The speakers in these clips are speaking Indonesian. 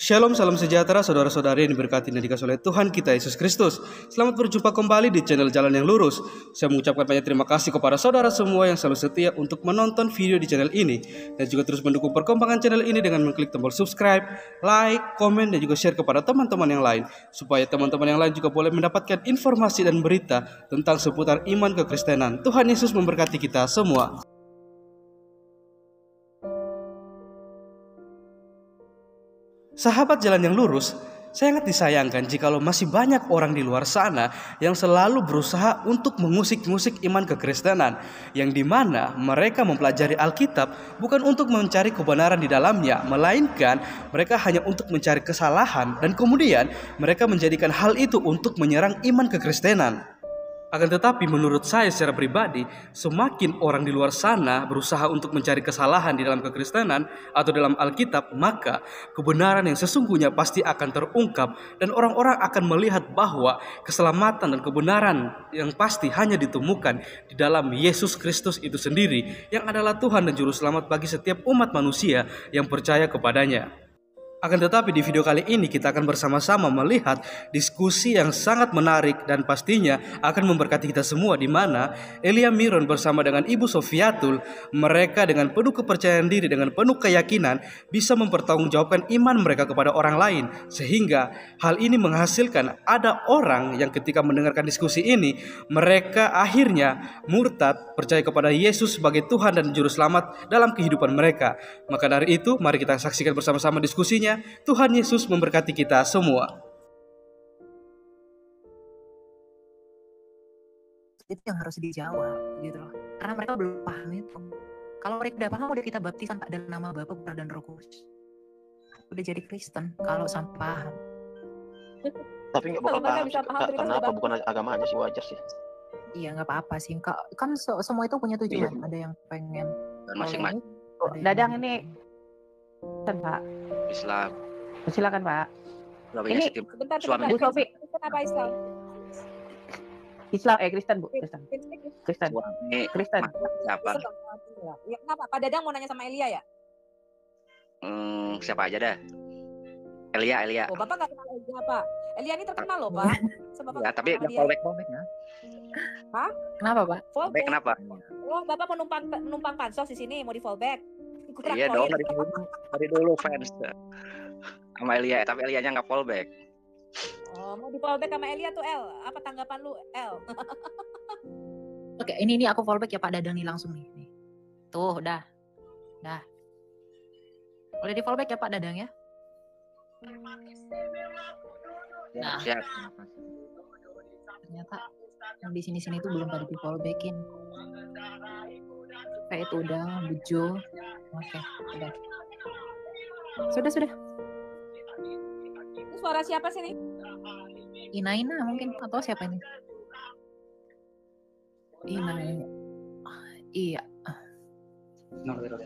Shalom, salam sejahtera saudara-saudari yang diberkati dan dikasihi oleh Tuhan kita Yesus Kristus. Selamat berjumpa kembali di channel Jalan yang Lurus. Saya mengucapkan banyak terima kasih kepada saudara semua yang selalu setia untuk menonton video di channel ini, dan juga terus mendukung perkembangan channel ini dengan mengklik tombol subscribe, like, komen, dan juga share kepada teman-teman yang lain, supaya teman-teman yang lain juga boleh mendapatkan informasi dan berita tentang seputar iman kekristenan. Tuhan Yesus memberkati kita semua. Sahabat Jalan yang Lurus, sangat disayangkan jikalau masih banyak orang di luar sana yang selalu berusaha untuk mengusik-ngusik iman kekristenan, yang dimana mereka mempelajari Alkitab bukan untuk mencari kebenaran di dalamnya, melainkan mereka hanya untuk mencari kesalahan, dan kemudian mereka menjadikan hal itu untuk menyerang iman kekristenan. Akan tetapi menurut saya secara pribadi, semakin orang di luar sana berusaha untuk mencari kesalahan di dalam kekristenan atau dalam Alkitab, maka kebenaran yang sesungguhnya pasti akan terungkap, dan orang-orang akan melihat bahwa keselamatan dan kebenaran yang pasti hanya ditemukan di dalam Yesus Kristus itu sendiri, yang adalah Tuhan dan Juru Selamat bagi setiap umat manusia yang percaya kepadanya. Akan tetapi di video kali ini kita akan bersama-sama melihat diskusi yang sangat menarik dan pastinya akan memberkati kita semua, di mana Elia Miron bersama dengan Ibu Sofiatul, mereka dengan penuh kepercayaan diri, dengan penuh keyakinan bisa mempertanggungjawabkan iman mereka kepada orang lain, sehingga hal ini menghasilkan ada orang yang ketika mendengarkan diskusi ini mereka akhirnya murtad, percaya kepada Yesus sebagai Tuhan dan Juru Selamat dalam kehidupan mereka. Maka dari itu mari kita saksikan bersama-sama diskusinya. Tuhan Yesus memberkati kita semua. Itu yang harus dijawab gitu loh, karena mereka belum paham itu. Kalau mereka udah paham, udah kita baptisan Pak dalam nama Bapa, Putra dan Roh Kudus, udah jadi Kristen kalau sampai paham. Tapi nggak bakal paham, kenapa bukan agamanya sih, wajar sih. Iya, nggak apa-apa sih, kan semua itu punya tujuan. Ada yang pengen masing-masing. Dadang ini kan Pak Islam. Silakan Pak. Ini sebentar, Bu Sofi. Kenapa Islam? Kristen Bu, Kristen. Kristen. Siapa? Ya, kenapa? Pak Dadang mau nanya sama Elia ya? Siapa aja dah. Elia. Oh, Bapak nggak kenal Elia, Pak. Elia ini terkenal loh, Pak. Ya, tapi nggak fallback ya. Hah? Kenapa Pak? Fallback kenapa? Oh, Bapak penumpang pansos di sini, mau di fallback. Iya dong, dari dulu fans sama Elia, tapi Elianya nggak fallback. Oh, mau di fallback sama Elia tuh, El. Apa tanggapan lu, El? Oke, ini aku fallback ya Pak Dadang nih langsung nih. Tuh, dah. Boleh di fallback ya Pak Dadang ya? Nah, Siap. ternyata yang di sini tuh belum pada di fallbackin. Kayak itu udah Bujo. Oke, udah. Sudah. Ini suara siapa sih nih? Inaina mungkin, atau siapa ini? Inaina. Iya.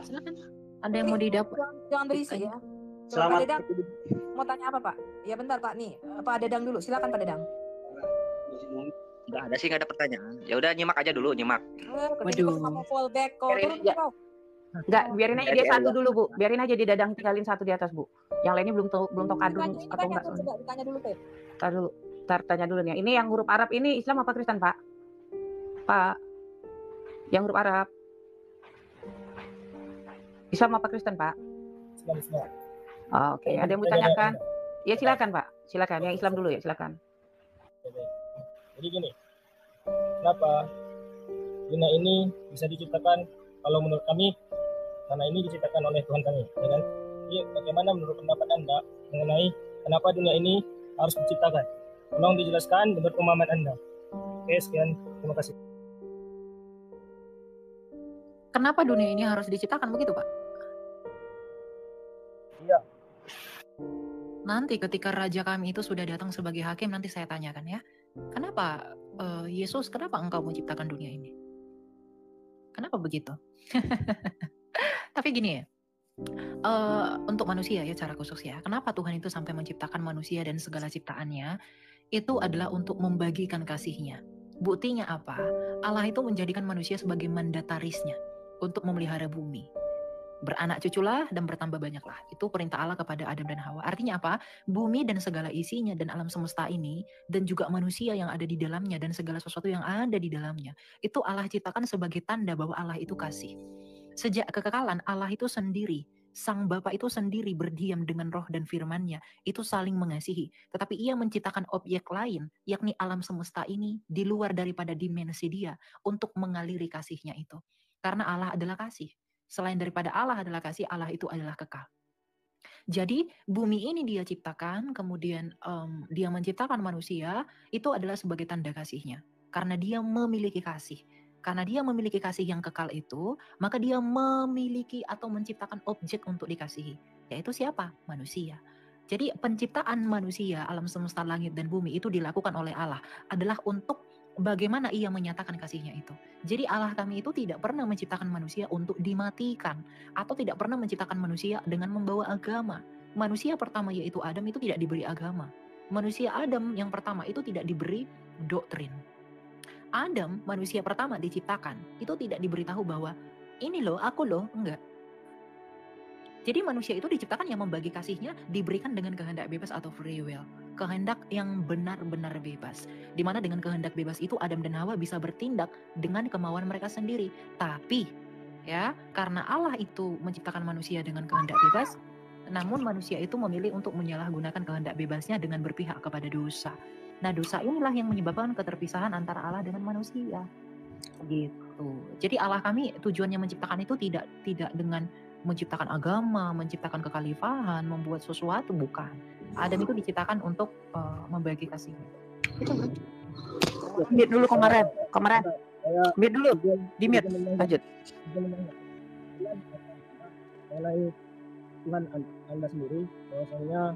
Silakan. Ada yang mau didapur? Jangan berisik ya. Selamat. Pak Dadang mau tanya apa, Pak? Ya bentar, Pak. Nih, Pak Dadang dulu. Silakan Pak Dadang. Nggak ada sih, nggak ada pertanyaan. Ya udah, nyimak aja dulu, nyimak. Waduh. Mau fallback kok. Biarin Turun aja. kau. Enggak, biarin aja dia satu dulu Bu. Biarin aja di Dadang tinggalin satu di atas Bu. Yang lainnya belum tahu kadun atau enggak. Coba ditanya dulu, Pep. Tanya dulu nih. Ini yang huruf Arab ini Islam apa Kristen, Pak? Pak. Yang huruf Arab. Islam apa Kristen, Pak? Islam. Oh, oke. Ada yang mau tanyakan? Ya silakan, Pak. Silakan. Yang Islam dulu ya, silakan. Jadi gini, kenapa dunia ini bisa diciptakan? Kalau menurut kami, karena ini diciptakan oleh Tuhan kami, ya kan? Jadi bagaimana menurut pendapat Anda mengenai kenapa dunia ini harus diciptakan? Tolong dijelaskan menurut pemahaman Anda. Oke, sekian. Terima kasih. Kenapa dunia ini harus diciptakan begitu, Pak? Iya. Nanti ketika Raja kami itu sudah datang sebagai hakim, nanti saya tanyakan ya. Kenapa Yesus, kenapa engkau menciptakan dunia ini? Kenapa begitu? Tapi gini ya, untuk manusia ya secara khusus ya, kenapa Tuhan itu sampai menciptakan manusia dan segala ciptaannya, itu adalah untuk membagikan kasih-Nya. Buktinya apa? Allah itu menjadikan manusia sebagai mandatarisnya untuk memelihara bumi. Beranak cuculah dan bertambah banyaklah. Itu perintah Allah kepada Adam dan Hawa. Artinya apa? Bumi dan segala isinya dan alam semesta ini dan juga manusia yang ada di dalamnya dan segala sesuatu yang ada di dalamnya. Itu Allah ciptakan sebagai tanda bahwa Allah itu kasih. Sejak kekekalan Allah itu sendiri, Sang Bapa itu sendiri berdiam dengan roh dan firman-Nya, itu saling mengasihi. Tetapi ia menciptakan objek lain, yakni alam semesta ini di luar daripada dimensi dia untuk mengaliri kasih-Nya itu. Karena Allah adalah kasih. Selain daripada Allah adalah kasih, Allah itu adalah kekal. Jadi bumi ini dia ciptakan, kemudian dia menciptakan manusia, itu adalah sebagai tanda kasih-Nya. Karena dia memiliki kasih. Karena dia memiliki kasih yang kekal itu, maka dia memiliki atau menciptakan objek untuk dikasihi. Yaitu siapa? Manusia. Jadi penciptaan manusia, alam semesta langit dan bumi itu dilakukan oleh Allah adalah untuk bagaimana ia menyatakan kasih-Nya itu. Jadi Allah kami itu tidak pernah menciptakan manusia untuk dimatikan atau tidak pernah menciptakan manusia dengan membawa agama. Manusia pertama yaitu Adam itu tidak diberi agama. Manusia Adam yang pertama itu tidak diberi doktrin. Adam, manusia pertama diciptakan, itu tidak diberitahu bahwa ini loh, aku loh, enggak. Jadi manusia itu diciptakan yang membagi kasih-Nya diberikan dengan kehendak bebas atau free will. Kehendak yang benar-benar bebas. Dimana dengan kehendak bebas itu Adam dan Hawa bisa bertindak dengan kemauan mereka sendiri. Tapi ya, karena Allah itu menciptakan manusia dengan kehendak bebas, namun manusia itu memilih untuk menyalahgunakan kehendak bebasnya dengan berpihak kepada dosa. Nah, dosa inilah yang menyebabkan keterpisahan antara Allah dengan manusia. Gitu. Jadi Allah kami tujuannya menciptakan itu tidak dengan menciptakan agama, menciptakan kekhalifahan, membuat sesuatu, bukan. Adam itu diciptakan untuk membagi kasih-Nya. Itu kan? Mute dulu kemarin. Mute dulu. Di mute. Lanjut. Mengenai Tuhan Anda sendiri, bahwasanya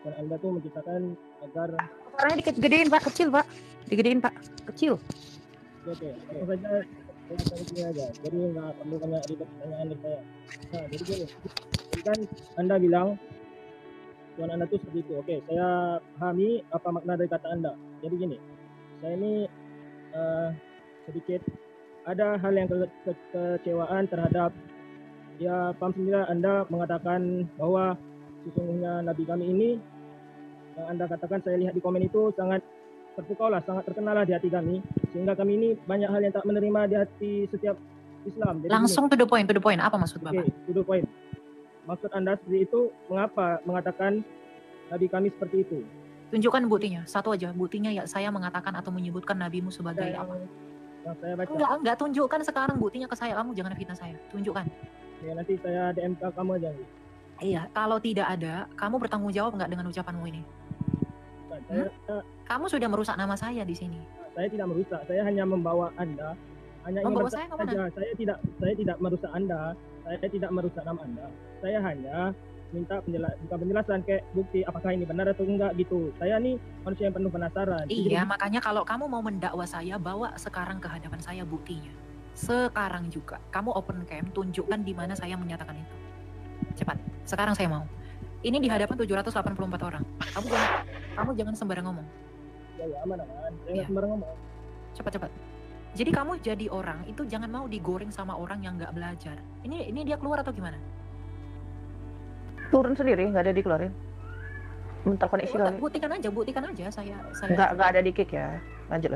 Tuhan Anda tuh menciptakan agar Suaranya digedein Pak, kecil Pak. Digedein Pak, kecil. oke, langsung saja saya cari sini aja. Jadi nggak perlu banyak ribet pertanyaan dari saya. Nah, jadi gini, jadi kan Anda bilang Tuhan Anda tuh seperti itu. Oke, saya pahami apa makna dari kata Anda. Jadi gini, saya ini sedikit ada hal yang kekecewaan terhadap, ya paham sendiri Anda mengatakan bahwa sesungguhnya Nabi kami ini, yang Anda katakan saya lihat di komen itu sangat terpukau lah, sangat terkenal lah di hati kami, sehingga kami ini banyak hal yang tak menerima di hati setiap Islam. Jadi Langsung to the point. Apa maksud Bapak? Oke, to the point. Maksud Anda seperti itu, mengapa mengatakan Nabi kami seperti itu? Tunjukkan buktinya, satu aja. Buktinya ya saya mengatakan atau menyebutkan nabimu sebagai Yang apa? saya baca. Enggak, tunjukkan sekarang buktinya ke saya. Kamu jangan fitnah saya. Tunjukkan. Ya, nanti saya DM ke kamu aja. Iya, kalau tidak ada, kamu bertanggung jawab nggak dengan ucapanmu ini? Kamu sudah merusak nama saya di sini. Saya tidak merusak, saya hanya membawa Anda, hanya ingin Membawa bertanya saya kemana? saja. Saya tidak merusak Anda, saya tidak merusak nama Anda. Saya hanya minta penjelasan kayak bukti apakah ini benar atau enggak gitu. Saya nih manusia yang penuh penasaran. Iya, makanya kalau kamu mau mendakwa saya, bawa sekarang ke hadapan saya buktinya. Sekarang juga. Kamu open cam, tunjukkan di mana saya menyatakan itu. Cepat, sekarang saya mau. Ini di hadapan 784 orang. Kamu jangan sembarang ngomong. Ya, aman. Saya Iya. nggak sembarang ngomong. Cepat. Jadi kamu jadi orang itu jangan mau digoreng sama orang yang nggak belajar. Ini dia keluar atau gimana? Turun sendiri, nggak ada dikeluarin. Bentar koneksi kali. Buktikan aja saya. Nggak ada di kick ya. Lanjut.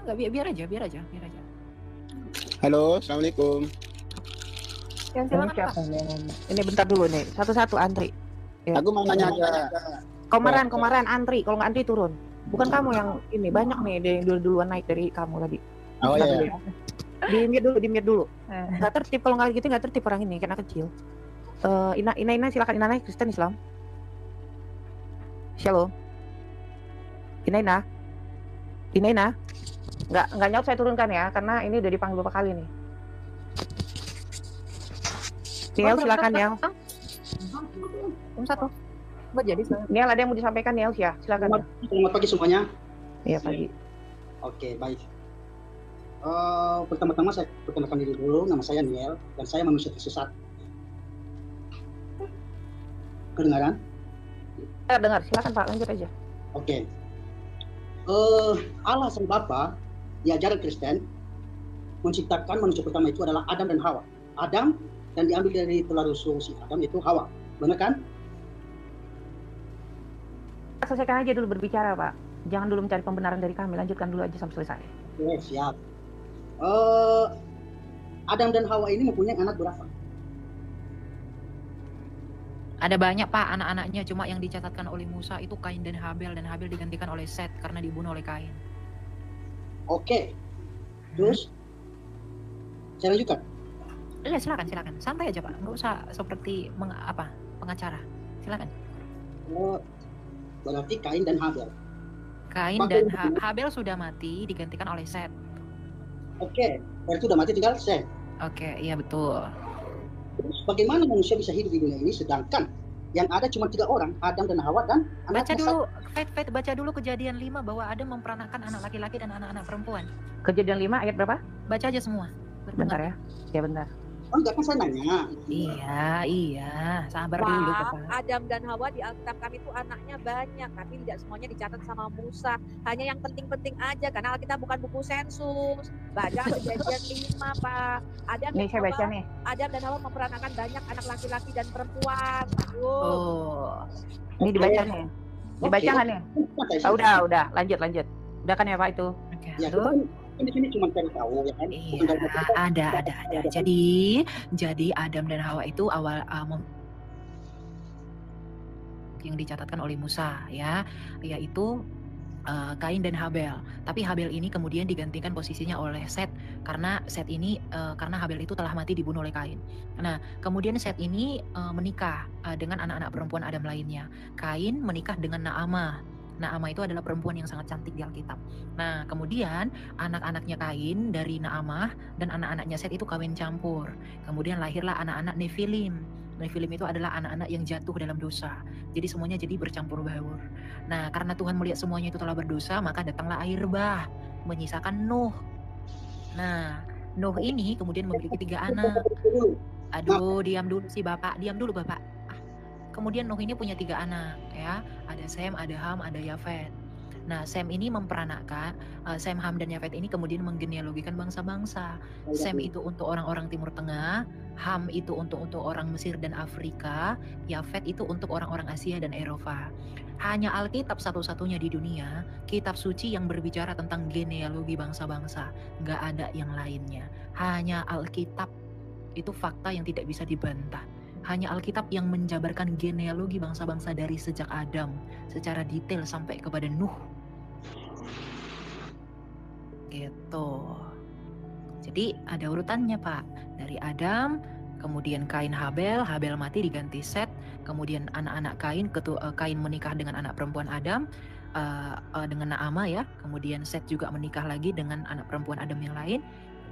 Enggak, biar aja. Halo, assalamualaikum. Ya, silakan Pak. Ini bentar dulu nih. Satu-satu antri. Ya. Aku mau nanya aja. Kemarin antri. Kalau nggak antri turun. Bukan kamu yang ini, banyak nih yang duluan naik dari kamu tadi. Oh Satu iya. ya. Di mute dulu. Nggak tertib, kalau nggak gitu nggak tertib orang ini karena kecil. Ina silakan. Ina Kristen Islam. Shalom. Ina. Nggak nyaut saya turunkan ya, karena ini udah dipanggil beberapa kali nih. Niel silakan Niel. Satu. Buat jadi saya. Niel ada yang mau disampaikan Niel ya, silakan. Selamat pagi semuanya. Iya pagi. Oke, baik. Pertama-tama saya perkenalkan diri dulu. Nama saya Niel dan saya manusia tersesat. Kedengaran? Dengar, silakan Pak, lanjut aja. Oke. Allah Sang Bapa di ajaran Kristen menciptakan manusia pertama itu adalah Adam dan Hawa. Adam dan diambil dari tulang rusuk si Adam itu Hawa. Benar kan? Selesaikan aja dulu berbicara, Pak. Jangan dulu mencari pembenaran dari kami. Lanjutkan dulu aja sampai selesai. Oke, siap. Adam dan Hawa ini mempunyai anak berapa? Ada banyak Pak anak-anaknya, cuma yang dicatatkan oleh Musa itu Kain dan Habel digantikan oleh Set karena dibunuh oleh Kain. Oke. Terus saya lanjutkan. Iya silakan, santai aja Pak, nggak usah seperti pengacara. Silakan. Berarti Kain dan Habel. Kain dan Habel sudah mati digantikan oleh Set. Oke, berarti sudah mati tinggal Set. Oke, iya betul. Terus bagaimana manusia bisa hidup di dunia ini sedangkan yang ada cuma 3 orang, Adam dan Hawa dan Baca dulu Kejadian 5 bahwa Adam memperanakan anak laki-laki dan anak-anak perempuan. Kejadian 5 ayat berapa? Baca aja semua. Bentar ya. Ya bentar. Oh, enggak kan saya nanya. Iya, sabar dulu Bapak. Adam dan Hawa di Alkitab kami itu anaknya banyak, tapi tidak semuanya dicatat sama Musa. Hanya yang penting-penting aja, karena Alkitab bukan buku sensus. Baca Kejadian 5, Pak. Nih saya baca nih. Adam dan Hawa memperanakan banyak anak laki-laki dan perempuan. Ini dibaca nih. Dibaca nggak nih? Udah. Lanjut. Udah kan ya Pak itu? Oke. Ya, kita di sini cuma cari tahu ya kan. Iya, ada. Jadi Adam dan Hawa itu awal yang dicatatkan oleh Musa ya, yaitu Kain dan Habel. Tapi Habel ini kemudian digantikan posisinya oleh Set karena karena Habel itu telah mati dibunuh oleh Kain. Nah, kemudian Set ini menikah dengan anak-anak perempuan Adam lainnya. Kain menikah dengan Naamah. Naamah itu adalah perempuan yang sangat cantik di Alkitab. Nah, kemudian anak-anaknya Kain dari Naamah dan anak-anaknya Set itu kawin campur. Kemudian lahirlah anak-anak Nefilim. Nefilim itu adalah anak-anak yang jatuh dalam dosa. Jadi semuanya jadi bercampur baur. Nah, karena Tuhan melihat semuanya itu telah berdosa, maka datanglah air bah, menyisakan Nuh. Nah, Nuh ini kemudian memiliki 3 anak. Aduh, diam dulu Bapak. Kemudian Nuh ini punya 3 anak ya, ada Sem, ada Ham, ada Yafet. Nah, Sem ini memperanakkan Sem, Ham, dan Yafet ini kemudian menggenealogikan bangsa-bangsa. Sem itu untuk orang-orang Timur Tengah, Ham itu untuk orang Mesir dan Afrika, Yafet itu untuk orang-orang Asia dan Eropa. Hanya Alkitab satu-satunya di dunia, kitab suci yang berbicara tentang genealogi bangsa-bangsa. Nggak ada yang lainnya. Hanya Alkitab, itu fakta yang tidak bisa dibantah. Hanya Alkitab yang menjabarkan genealogi bangsa-bangsa dari sejak Adam secara detail sampai kepada Nuh. Gitu. Jadi ada urutannya Pak. Dari Adam, kemudian Kain Habel mati diganti Set, kemudian anak-anak Kain menikah dengan anak perempuan Adam dengan Naamah ya. Kemudian Set juga menikah lagi dengan anak perempuan Adam yang lain.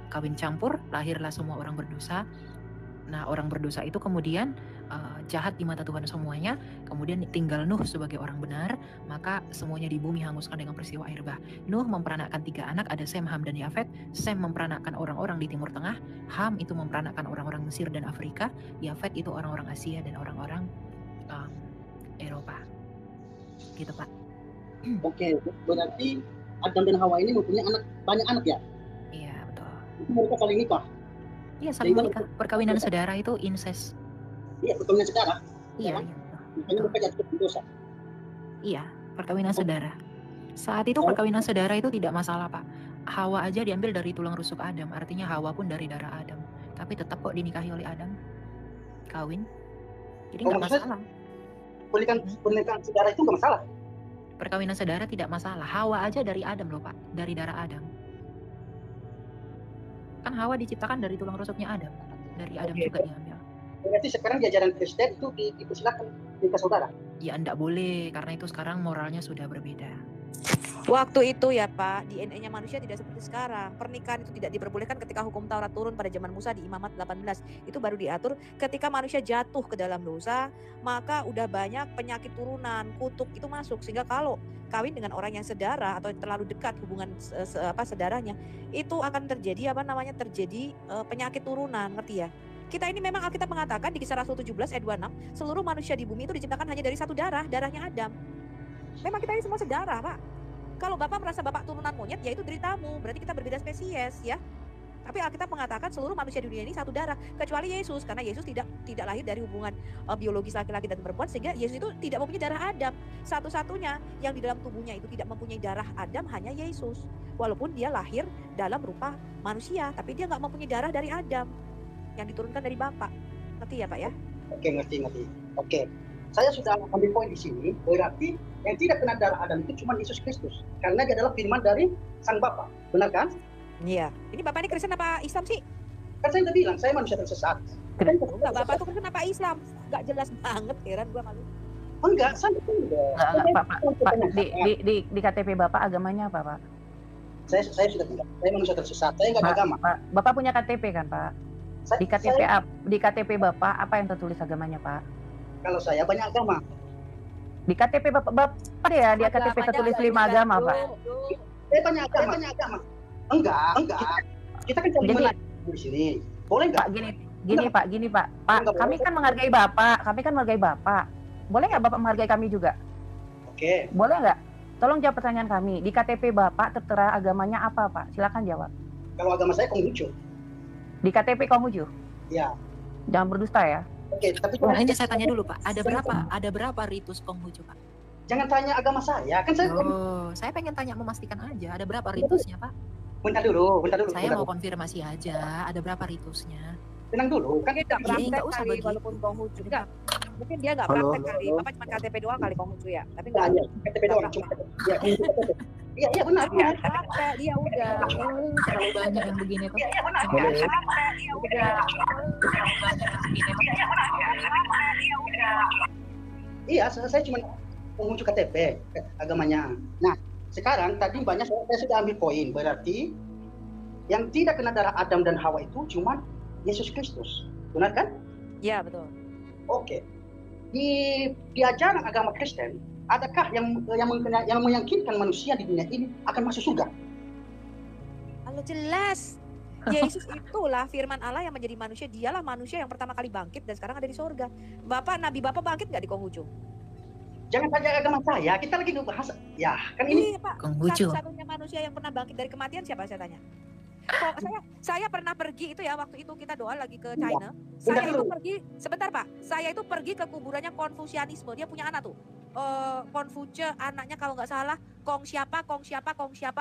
Kawin campur, lahirlah semua orang berdosa. Nah, orang berdosa itu kemudian jahat di mata Tuhan semuanya, kemudian tinggal Nuh sebagai orang benar, maka semuanya di bumi hanguskan dengan peristiwa air bah. Nuh memperanakkan 3 anak, ada Sem, Ham, dan Yafet. Sem memperanakkan orang-orang di Timur Tengah, Ham itu memperanakkan orang-orang Mesir dan Afrika, Yafet itu orang-orang Asia dan orang-orang Eropa. Gitu Pak. Oke, berarti Adam dan Hawa ini mempunyai banyak anak ya? Iya, betul. Itu mereka saling nikah? Iya, saling menikah. Perkawinan saudara itu incest. Iya, perkawinan saudara. Iya. Makanya mereka jatuh dosa. Iya, perkawinan saudara. Saat itu perkawinan saudara itu tidak masalah Pak. Hawa aja diambil dari tulang rusuk Adam, artinya Hawa pun dari darah Adam. Tapi tetap kok dinikahi oleh Adam. Kawin. Jadi nggak masalah. Pernikahan saudara itu nggak masalah? Perkawinan saudara tidak masalah. Hawa aja dari Adam loh Pak, dari darah Adam. Kan Hawa diciptakan dari tulang rusuknya Adam. Dari Adam juga diambil. Berarti sekarang di ajaran Kristen itu dipersilakan nikah saudara? Ya enggak boleh, karena itu sekarang moralnya sudah berbeda. Waktu itu ya Pak, DNA-nya manusia tidak seperti sekarang. Pernikahan itu tidak diperbolehkan ketika hukum Taurat turun pada zaman Musa di Imamat 18. Itu baru diatur ketika manusia jatuh ke dalam dosa, maka udah banyak penyakit turunan, kutuk itu masuk. Sehingga kalau kawin dengan orang yang sedara atau terlalu dekat hubungan sedaranya, itu akan terjadi terjadi penyakit turunan, ngerti ya? Kita ini memang Alkitab mengatakan di Kisah Rasul 17 ayat 26, seluruh manusia di bumi itu diciptakan hanya dari satu darah, darahnya Adam. Memang kita ini semua sedarah, Pak. Kalau Bapak merasa Bapak turunan monyet, ya itu deritamu. Berarti kita berbeda spesies, ya. Tapi Alkitab mengatakan seluruh manusia di dunia ini satu darah, kecuali Yesus, karena Yesus tidak lahir dari hubungan biologis laki-laki dan perempuan, sehingga Yesus itu tidak mempunyai darah Adam. Satu-satunya yang di dalam tubuhnya itu tidak mempunyai darah Adam hanya Yesus. Walaupun dia lahir dalam rupa manusia, tapi dia nggak mempunyai darah dari Adam yang diturunkan dari Bapa. Ngerti ya Pak ya? Oke, ngerti. Oke, saya sudah ambil poin di sini. Berarti yang tidak kena darah Adam itu cuma Yesus Kristus, karena dia adalah firman dari Sang Bapa. Benar kan? Iya. Ini Bapak ini Kristen apa Islam sih? Kan saya udah bilang, saya manusia tersesat. Enggak, Bapak tuh Kristen apa Islam? Enggak jelas banget, heran gua malu. Enggak, saya Enggak, Pak. Di KTP Bapak agamanya apa, Pak? Saya sudah bilang, saya manusia tersesat. Saya nggak agama. Pak, Bapak punya KTP kan, Pak? Di KTP Bapak apa yang tertulis agamanya, Pak? Kalau saya banyak agama. Di KTP Bapak ya, di KTP tertulis 5 agama, Pak. Saya banyak agama. Enggak. Kita kan cuma menanya di sini. Boleh nggak? Pak, gini, Pak. Pak, kami kan menghargai Bapak. Boleh nggak Bapak menghargai kami juga? Oke. Boleh nggak? Tolong jawab pertanyaan kami. Di KTP Bapak tertera agamanya apa, Pak? Silakan jawab. Kalau agama saya Konghucu. Di KTP Konghucu? Ya. Jangan berdusta ya. Oke, tapi Ini saya tanya dulu Pak, ada berapa ritus Konghucu Pak? jangan tanya agama saya. Kan saya Saya pengen tanya memastikan aja, ada berapa ritusnya Pak? bentar dulu. Saya mau konfirmasi aja, ada berapa ritusnya? Tenang dulu. Kan Mungkin nggak praktek nggak usah kali, begitu. walaupun Konghucu. Enggak. Mungkin dia nggak Halo. praktek kali. Bapak cuma KTP doang kali Konghucu ya. Tapi enggak nggak hanya KTP doang, cuma KTP. Iya, benar. praktek, dia udah. Terlalu banyak yang begini Pak. Iya, saya cuma Konghucu KTP agamanya. Nah, sekarang tadi banyak saya sudah ambil poin. Berarti yang tidak kena darah Adam dan Hawa itu cuma Yesus Kristus. Benar kan? Iya, betul. Oke. Di ajaran agama Kristen, adakah yang meyakinkan manusia di dunia ini akan masuk surga? Kalau jelas. Yesus itulah firman Allah yang menjadi manusia. Dialah manusia yang pertama kali bangkit dan sekarang ada di sorga. Nabi Bapak bangkit nggak di Konghucu? Jangan tanya agama saya, kita lagi ngebahas. Ya, kan ini Iya Pak, Konghucu. satu-satunya manusia yang pernah bangkit dari kematian siapa saya tanya? Kok saya pernah pergi itu ya, waktu itu kita doa lagi ke China. Saya itu pergi, sebentar Pak, saya itu pergi ke kuburannya Konfusianisme. Dia punya anak tuh. Konfuce, anaknya kalau nggak salah Kong siapa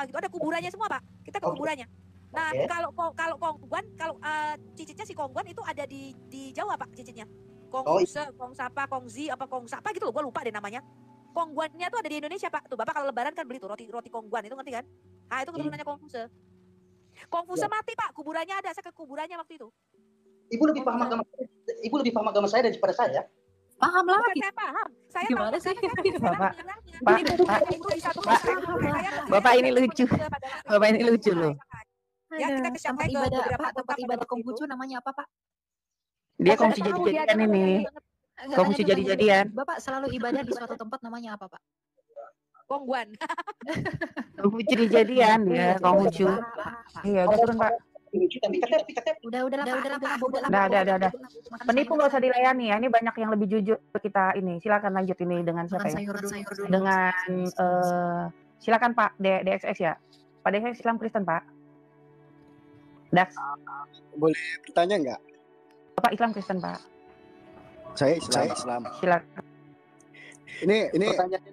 gitu. Ada kuburannya semua Pak. Kita ke kuburannya. Nah, Oke. kalau Kongguan, kalau cicitnya si Kongguan itu ada di Jawa Pak cicitnya. Kong Oh, Fuse, Kong Sapa, Kong Zi, apa Kong Sapa gitu loh, gue lupa deh namanya. Kongguannya tuh ada di Indonesia Pak. Tuh Bapak kalau lebaran kan beli tuh roti Kongguan itu, ngerti kan? Ah itu keturunannya Kong Fuse. Kong Fuse mati Pak, kuburannya ada. Saya ke kuburannya waktu itu. Ibu lebih paham agama saya daripada saya. Paham Bukan lagi. saya paham. Saya Gimana tahu, sih? karena saya Bapak, mendengarnya. Pak, Ini Pak, buku di satu Pak, Bapak ini lucu. Bapak ini lucu loh. Ya, kita ke Tempat ke ibadah beberapa Pak, tempat tempat ibadah pada waktu Konghucu itu. namanya apa Pak? Dia Saya konghucu tahu dia jadi-jadian ada ini. Enggak, Konghucu tanya dulu, jadi-jadian. Bapak selalu ibadah di suatu tempat namanya apa Pak? Kongguan. Konghucu jadi-jadian dia, Konghucu. Iya, udah turun Pak. Tapi KTP. Udah, Udah. Penipu nggak usah dilayani ya. Ini banyak yang lebih jujur kita ini. Silakan lanjut ini dengan siapa ya? sayur dulu. Dengan silakan Pak DXX ya. Pak DXX Islam Kristen Pak. Dax, Boleh bertanya nggak? Bapak Islam Kristen Pak. Saya Islam. Silakan. Ini pertanyaannya,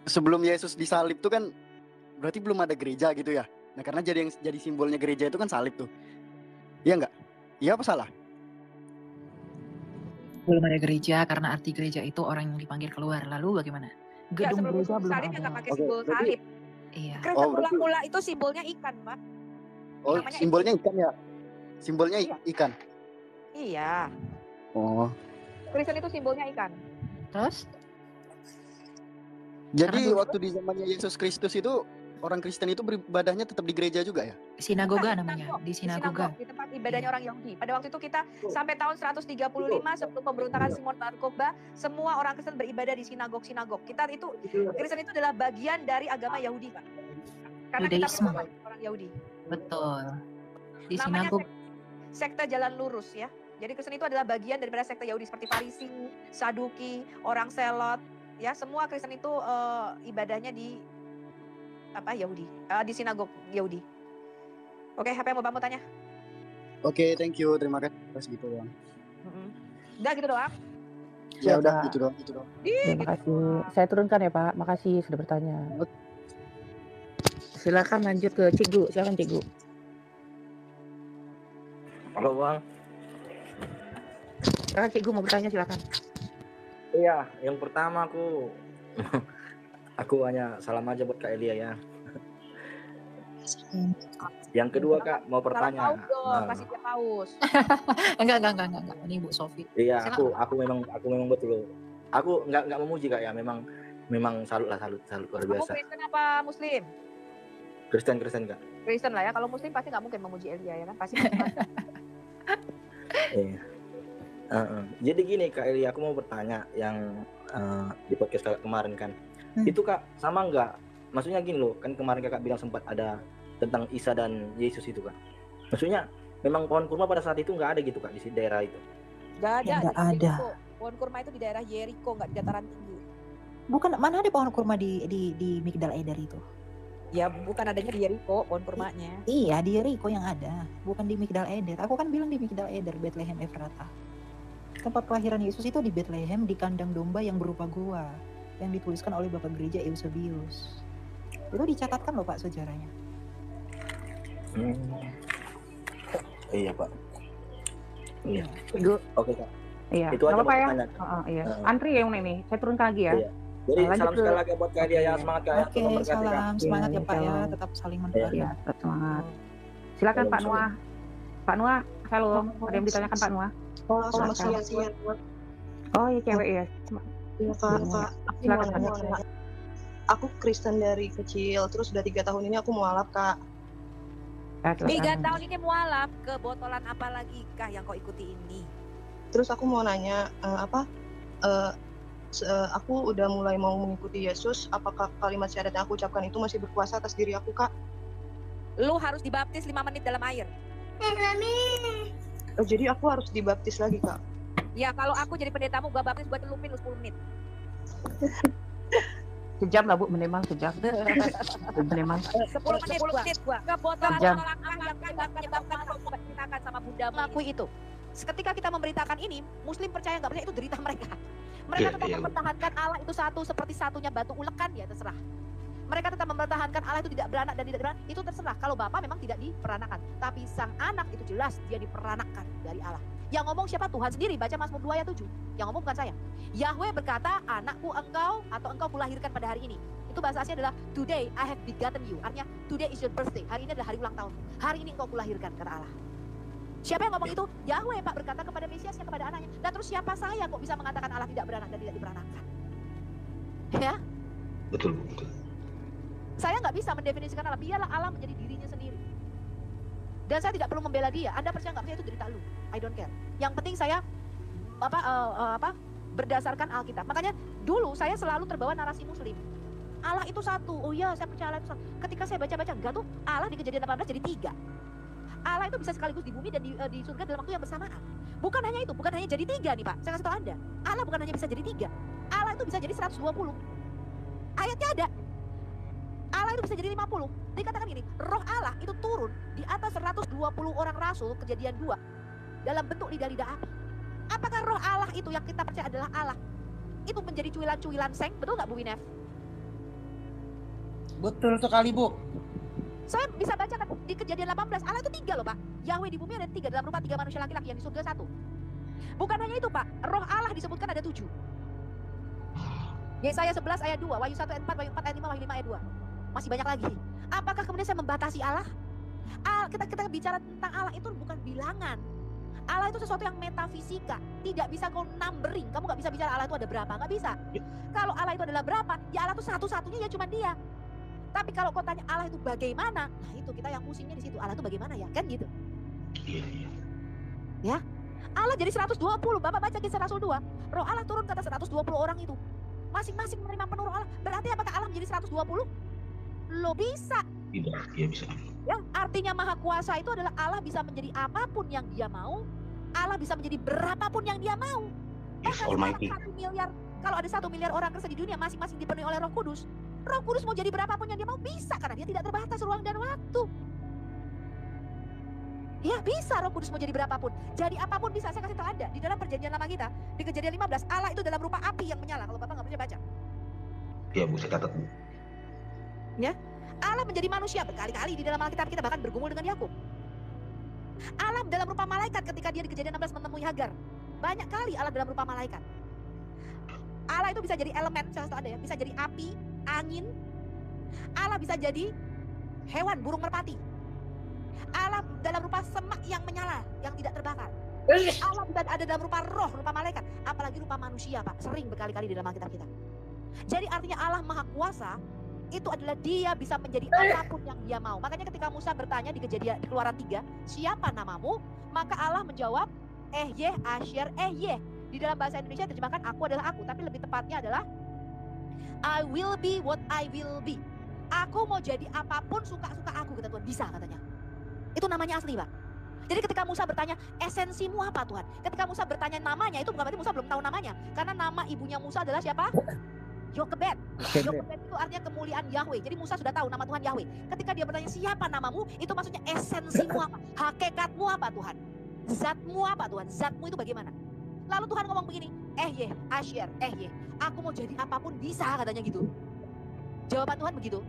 sebelum Yesus disalib tuh kan berarti belum ada gereja gitu ya. Nah, karena jadi simbolnya gereja itu kan salib tuh. Iya nggak? Iya apa salah? Belum ada gereja karena arti gereja itu orang yang dipanggil keluar. Lalu bagaimana? Ya, Gedung sebelum gereja belum salib ya nggak ada. pakai Oke, simbol berarti- salib. Iya. Kristen Oh, berarti- mula-mula itu simbolnya ikan Pak. Oh, Namanya simbolnya ikan ya. Simbolnya Iya. ikan. Iya. Oh. Kristen itu simbolnya ikan. Terus? Jadi Karena dulu- waktu di zamannya Yesus Kristus itu orang Kristen itu beribadahnya tetap di gereja juga ya? Sinagoga Bukan, namanya, sinagog. di sinagoga. Di tempat ibadahnya Iya. orang Yahudi. Pada waktu itu kita sampai tahun 135 sebelum pemberontakan Simon Bar Kokhba, semua orang Kristen beribadah di sinagog-sinagog. Kita itu Kristen itu adalah bagian dari agama Yahudi, Pak. Karena kita Yudaisme. memang orang Yahudi. Betul. Di Namanya sinagog. sekte jalan lurus ya. Jadi Kristen itu adalah bagian daripada sekte Yahudi seperti Farisi, Saduki, orang Selot, ya semua Kristen itu ibadahnya di Yahudi, di sinagog Yahudi. Oke, apa yang mau Bang mau tanya? Oke, thank you. Terima kasih. Pas gitu doang. Udah gitu doang. Ya udah Pak. gitu doang. Terima kasih. Saya turunkan ya Pak. Makasih sudah bertanya. Silakan lanjut ke Cikgu. Silakan Cikgu. Halo Bang. Silakan Cikgu mau bertanya silakan. Iya, yang pertama aku hanya salam aja buat Kak Elia ya. Yang kedua Kak mau bertanya. Salam paus dong, kasih dia paus. Enggak. Ini Bu Sofi. Iya, Silakan. aku memang betul loh. Aku nggak memuji Kak ya, memang salut luar Kamu biasa. Kristen apa Muslim? Kristen Kak. Kristen lah ya. Kalau Muslim pasti nggak mungkin memuji Elia ya kan? Pasti. Iya. Jadi gini Kak Elia, aku mau bertanya yang di podcast kemarin kan. Itu Kak sama nggak? Maksudnya gini loh, kan kemarin Kakak bilang sempat ada tentang Isa dan Yesus itu Kak. Maksudnya memang pohon kurma pada saat itu nggak ada gitu Kak di daerah itu. Nggak ada. Nggak di ada. Yeriko. Pohon kurma itu di daerah Yeriko, nggak di dataran tinggi. Bukan, mana ada pohon kurma di Migdal Eder itu? Ya bukan adanya di Yeriko pohon kurmanya. Iya, di Yeriko yang ada, bukan di Migdal Eder. Aku kan bilang di Migdal Eder, Bethlehem Efrata. Tempat kelahiran Yesus itu di Bethlehem, di kandang domba yang berupa gua, yang dituliskan oleh Bapak Gereja Eusebius. Itu dicatatkan loh Pak sejarahnya. Iya Pak. Iya. Cikgu. Oke Kak. Iya. Itu Nggak aja apa-apa ya. mau tanya. Iya. Antri ya ini. Saya turunkan lagi ya. Iya. Jadi Lanjut salam ke- sekali lagi buat Kak Elia ya, semangat Kak ya. Oke, Tuhan berkati, Kak. salam, semangat ya Iya, Pak ya, salam. tetap saling mendoakan. Iya, tetap semangat. Silakan Salam, Pak Noah. Pak Noah, halo. Ada yang ditanyakan Pak Noah? Selamat Silakan. siang. Oh iya cewek ya. Iya Kak, aku Silakan, mau nanya. Aku Kristen dari kecil, terus udah 3 tahun ini aku mualaf Kak. Silakan. 3 tahun ini mualaf, kebotolan apa lagi kah yang kau ikuti ini? Terus aku mau nanya, aku udah mulai mau mengikuti Yesus, apakah kalimat syahadat yang aku ucapkan itu masih berkuasa atas diri aku Kak? Lu harus dibaptis 5 menit dalam air. Jadi aku harus dibaptis lagi Kak? Ya kalau aku jadi pendetamu, gua baptis, gua celupin lu 10 menit. Sejam lah Bu, minimal sejam. Minimal. 10 menit gua. Kebotolan Jam. langkah yang menyebabkan kau diberitakan sama Buddha mengakui itu. Ketika kita memberitakan ini, Muslim percaya nggak percaya itu derita mereka. Mereka tetap mempertahankan Allah itu satu seperti satunya batu ulekan, ya terserah. Mereka tetap mempertahankan Allah itu tidak beranak dan tidak beranak, itu terserah. Kalau Bapa memang tidak diperanakan, tapi sang anak itu jelas dia diperanakan dari Allah. Yang ngomong siapa? Tuhan sendiri. Baca Mazmur 2 ayat 7. Yang ngomong bukan saya. Yahweh berkata, anakku engkau atau engkau kulahirkan pada hari ini. Itu bahasa aslinya adalah today I have begotten you. Artinya today is your birthday. Hari ini adalah hari ulang tahun. Hari ini engkau kulahirkan, kata Allah. Siapa yang ngomong itu? Yahweh Pak berkata kepada Mesiasnya, kepada anaknya. Dan terus siapa saya kok bisa mengatakan Allah tidak beranak dan tidak diperanakan? Ya? Betul. Saya nggak bisa mendefinisikan Allah. Biarlah Allah menjadi dirinya sendiri. Dan saya tidak perlu membela dia. Anda percaya nggak percaya itu derita lu. I don't care. Yang penting saya berdasarkan Alkitab. Makanya dulu saya selalu terbawa narasi Muslim. Allah itu satu. Oh iya, saya percaya Allah itu satu. Ketika saya baca-baca, enggak tuh, Allah di Kejadian 18 jadi 3. Allah itu bisa sekaligus di bumi dan di surga dalam waktu yang bersamaan. Bukan hanya itu, bukan hanya jadi 3 nih Pak. Saya kasih tahu Anda. Allah bukan hanya bisa jadi 3. Allah itu bisa jadi 120. Ayatnya ada. Allah itu bisa jadi 50. Dikatakan gini, roh Allah itu turun di atas 120 orang rasul, Kejadian 2, dalam bentuk lidah-lidah api. Apakah roh Allah itu yang kita percaya adalah Allah itu menjadi cuilan-cuilan seng? Betul nggak Bu Winef? Betul sekali Bu. Saya bisa bacakan di Kejadian 18, Allah itu 3 loh Pak. Yahweh di bumi ada 3, dalam rupa 3 manusia laki-laki, yang di surga 1. Bukan hanya itu Pak, roh Allah disebutkan ada 7. Yesaya 11 ayat 2, Wahyu 1 ayat 4, Wahyu 4 ayat 5, Wahyu 5 ayat 2. Masih banyak lagi. Apakah kemudian saya membatasi Allah? Kita bicara tentang Allah itu bukan bilangan. Allah itu sesuatu yang metafisika. Tidak bisa kau numbering. Kamu gak bisa bicara Allah itu ada berapa. Gak bisa. Kalau Allah itu adalah berapa, ya Allah itu satu-satunya ya cuma dia. Tapi kalau kau tanya Allah itu bagaimana, nah itu kita yang pusingnya di situ. Allah itu bagaimana ya? Kan gitu. Ya. Allah jadi 120. Bapak baca Kisah Rasul 2. Roh Allah turun ke atas 120 orang itu. Masing-masing menerima penuh roh Allah. Berarti apakah Allah menjadi 120? Lo bisa. Tidak, dia bisa. Ya, artinya maha kuasa itu adalah Allah bisa menjadi apapun yang dia mau. Allah bisa menjadi berapapun yang dia mau. Yes, Almighty. 1 miliar, kalau ada 1 miliar orang Kristen di dunia masing-masing dipenuhi oleh Roh Kudus. Roh Kudus mau jadi berapapun yang dia mau bisa karena dia tidak terbatas ruang dan waktu. Ya bisa Roh Kudus mau jadi berapapun. Jadi apapun bisa. Saya kasih tahu Anda. Di dalam perjanjian lama kita, di Kejadian 15, Allah itu dalam rupa api yang menyala. Kalau Bapak nggak percaya baca. Iya Bu, saya catat Bu. Ya, Allah menjadi manusia berkali-kali di dalam Alkitab kita, bahkan bergumul dengan Yakub. Allah dalam rupa malaikat ketika dia di Kejadian 16 menemui Hagar. Banyak kali Allah dalam rupa malaikat. Allah itu bisa jadi elemen, saya kasih tahu Anda ya, bisa jadi api, angin. Allah bisa jadi hewan, burung merpati. Allah dalam rupa semak yang menyala, yang tidak terbakar. Allah bisa ada dalam rupa roh, rupa malaikat. Apalagi rupa manusia Pak, sering berkali-kali di dalam Alkitab kita. Jadi artinya Allah Maha Kuasa, itu adalah dia bisa menjadi apapun yang dia mau. Makanya ketika Musa bertanya di Keluaran 3, siapa namamu? Maka Allah menjawab, Ehyeh, Asyir, Ehyeh. Di dalam bahasa Indonesia terjemahkan aku adalah aku, tapi lebih tepatnya adalah I will be what I will be. Aku mau jadi apapun suka-suka aku, kata Tuhan. Bisa katanya. Itu namanya asli Pak. Jadi ketika Musa bertanya, esensimu apa Tuhan? Ketika Musa bertanya namanya, itu bukan berarti Musa belum tahu namanya. Karena nama ibunya Musa adalah siapa? Yokebed. Yokebed itu artinya kemuliaan Yahweh. Jadi Musa sudah tahu nama Tuhan Yahweh. Ketika dia bertanya siapa namamu, itu maksudnya esensimu apa? Hakikatmu apa Tuhan? Zatmu apa Tuhan? Zatmu itu bagaimana? Lalu Tuhan ngomong begini, Ehyeh, Asyir, Ehyeh. Aku mau jadi apapun bisa, katanya gitu. Jawaban Tuhan begitu.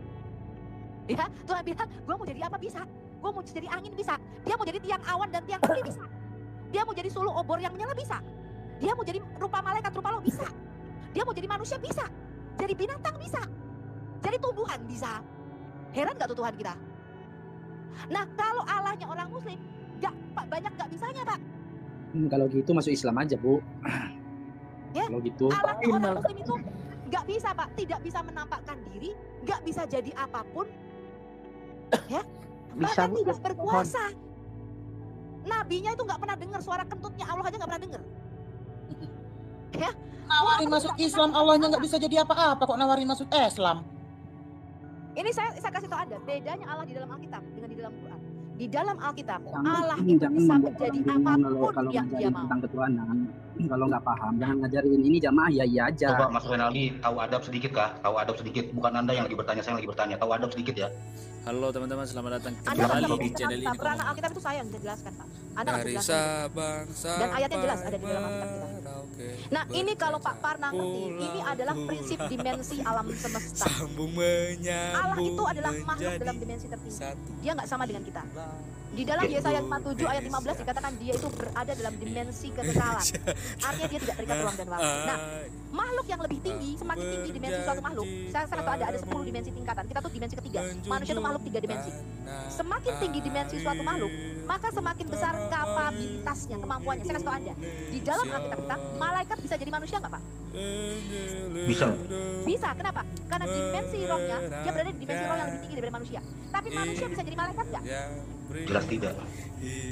Ya, Tuhan bilang, gue mau jadi apa bisa. Gue mau jadi angin bisa. Dia mau jadi tiang awan dan tiang api bisa. Dia mau jadi suluh obor yang menyala bisa. Dia mau jadi rupa malaikat, rupa loh bisa. Dia mau jadi manusia bisa. Jadi binatang bisa. Jadi tumbuhan bisa. Heran gak tuh Tuhan kita? Nah kalau Allahnya orang muslim, banyak gak bisanya Pak. Kalau gitu masuk Islam aja Bu. Ya, kalau gitu Allahnya orang muslim itu gak bisa Pak. Tidak bisa menampakkan diri. Gak bisa jadi apapun. Ya, bahkan tidak berkuasa. Nabinya itu gak pernah dengar suara kentutnya Allah aja gak pernah dengar. Ya, nawarin masuk Islam, Allahnya nggak bisa jadi apa-apa kok nawarin masuk Islam. Ini saya kasih tahu Anda, bedanya Allah di dalam Alkitab dengan di dalam Quran. Di dalam Alkitab, Jangan- Allah ini itu jangan bisa membuat menjadi orang bingung apapun kalau yang dia ngajarin mau. tentang ketuhanan. Kalau nggak paham, jangan ngajarin ini jamaah ya aja. Coba Mas Renaldi tahu adab sedikit kah? Tahu adab sedikit. Bukan Anda yang lagi bertanya, saya yang lagi bertanya. Tahu adab sedikit ya. Halo teman-teman, selamat datang Anda nggak kembali bisa di channel ini. Quran Alkitab itu saya yang bisa jelaskan Pak. Anda nggak Dari bisa jelaskan. Sabang Dan ayatnya jelas ada di dalam Alkitab kita. Nah ini kalau Pak Parna ngerti, ini adalah prinsip dimensi alam semesta. Allah itu adalah makhluk dalam dimensi tertinggi. Dia nggak sama dengan kita. Di dalam Yesaya 57 ayat 15 dikatakan dia itu berada dalam dimensi kekekalan. Artinya dia tidak terikat ruang dan waktu. Nah, makhluk yang lebih tinggi, semakin tinggi dimensi suatu makhluk. Saya tahu ada 10 dimensi tingkatan. Kita tuh dimensi ketiga. Manusia itu makhluk 3 dimensi. Semakin tinggi dimensi suatu makhluk, maka semakin besar kapabilitasnya, kemampuannya. Saya kasih tahu Anda. Di dalam Alkitab kita, malaikat bisa jadi manusia nggak Pak? Bisa. Bisa. Kenapa? Karena dimensi rohnya, dia berada di dimensi roh yang lebih tinggi daripada manusia. Tapi manusia bisa jadi malaikat nggak? Jelas tidak.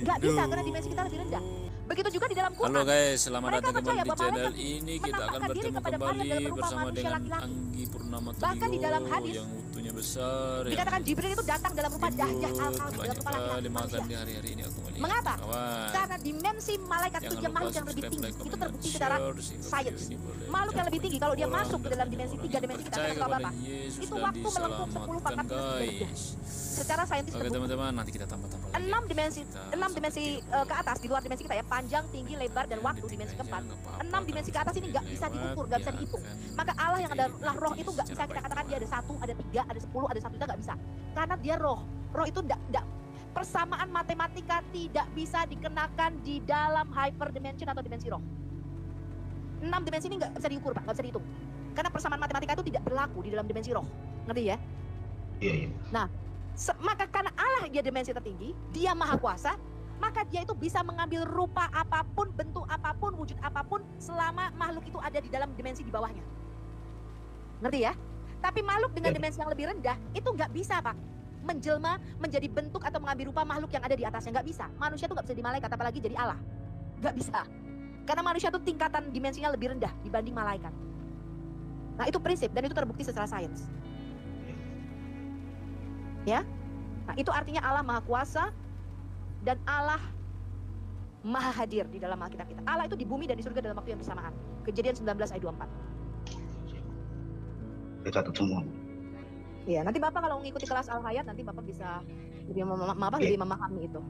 Nggak bisa, karena dimensi kita lebih rendah. Begitu juga di dalam Quran. Halo guys, selamat Mereka datang kembali percaya di bahwa channel malaikat ini. Kita akan menampakkan diri bertemu kepada Maryam kembali dalam berupa bersama manusia dengan laki-laki. Anggi Purnama Bahkan di dalam Trio hadis, yang mutunya besar. dikatakan Jibril itu datang dalam rupa dahsyat al-kalbi, dalam Banyak rupa laki-laki kali makan manusia. di hari-hari ini aku melihat. Mengapa? Kawan, Karena dimensi malaikat itu jangan dia lupa makhluk yang lebih subscribe, tinggi. like, Itu comment, dan terbukti secara share, sehingga sains. video ini boleh Makhluk yang lebih tinggi kalau dia orang masuk ke dalam dan dimensi orang 3 dimensi kita, percaya saya tahu kepada apa? Yesus Itu dan waktu melengkung 10 diselamatkan 14 derajat. guys. Secara saintis Oke terbukti. teman-teman, nanti kita tambah-tambah lagi. 6 dimensi ke atas di luar dimensi kita ya, panjang, tinggi, lebar dan waktu dimensi keempat. 6 dimensi ke atas ini nggak bisa diukur, nggak bisa dihitung. Maka Allah yang adalah roh itu nggak bisa kita katakan dia ada 1, ada 3, ada 10, ada 1 juta, nggak bisa. Karena dia roh. Roh itu nggak persamaan matematika tidak bisa dikenakan di dalam hyperdimension atau dimensi roh. 6 dimensi ini nggak bisa diukur Pak, nggak bisa dihitung. Karena persamaan matematika itu tidak berlaku di dalam dimensi roh. Ngerti ya? Iya, iya. Nah, maka karena Allah dia dimensi tertinggi, dia maha kuasa, maka dia itu bisa mengambil rupa apapun, bentuk apapun, wujud apapun selama makhluk itu ada di dalam dimensi di bawahnya. Ngerti ya? Tapi makhluk dengan dimensi yang lebih rendah itu nggak bisa Pak menjelma menjadi bentuk atau mengambil rupa makhluk yang ada di atasnya, nggak bisa. Manusia itu nggak bisa jadi malaikat, apalagi jadi Allah, nggak bisa. Karena manusia itu tingkatan dimensinya lebih rendah dibanding malaikat. Nah itu prinsip dan itu terbukti secara sains. Ya, nah itu artinya Allah maha kuasa dan Allah maha hadir di dalam Alkitab kita. Allah itu di bumi dan di surga dalam waktu yang bersamaan. Kejadian 19 ayat 24. Saya catat semua. Iya, nanti Bapak kalau mengikuti kelas Al-Hayat nanti Bapak bisa lebih lebih memahami itu.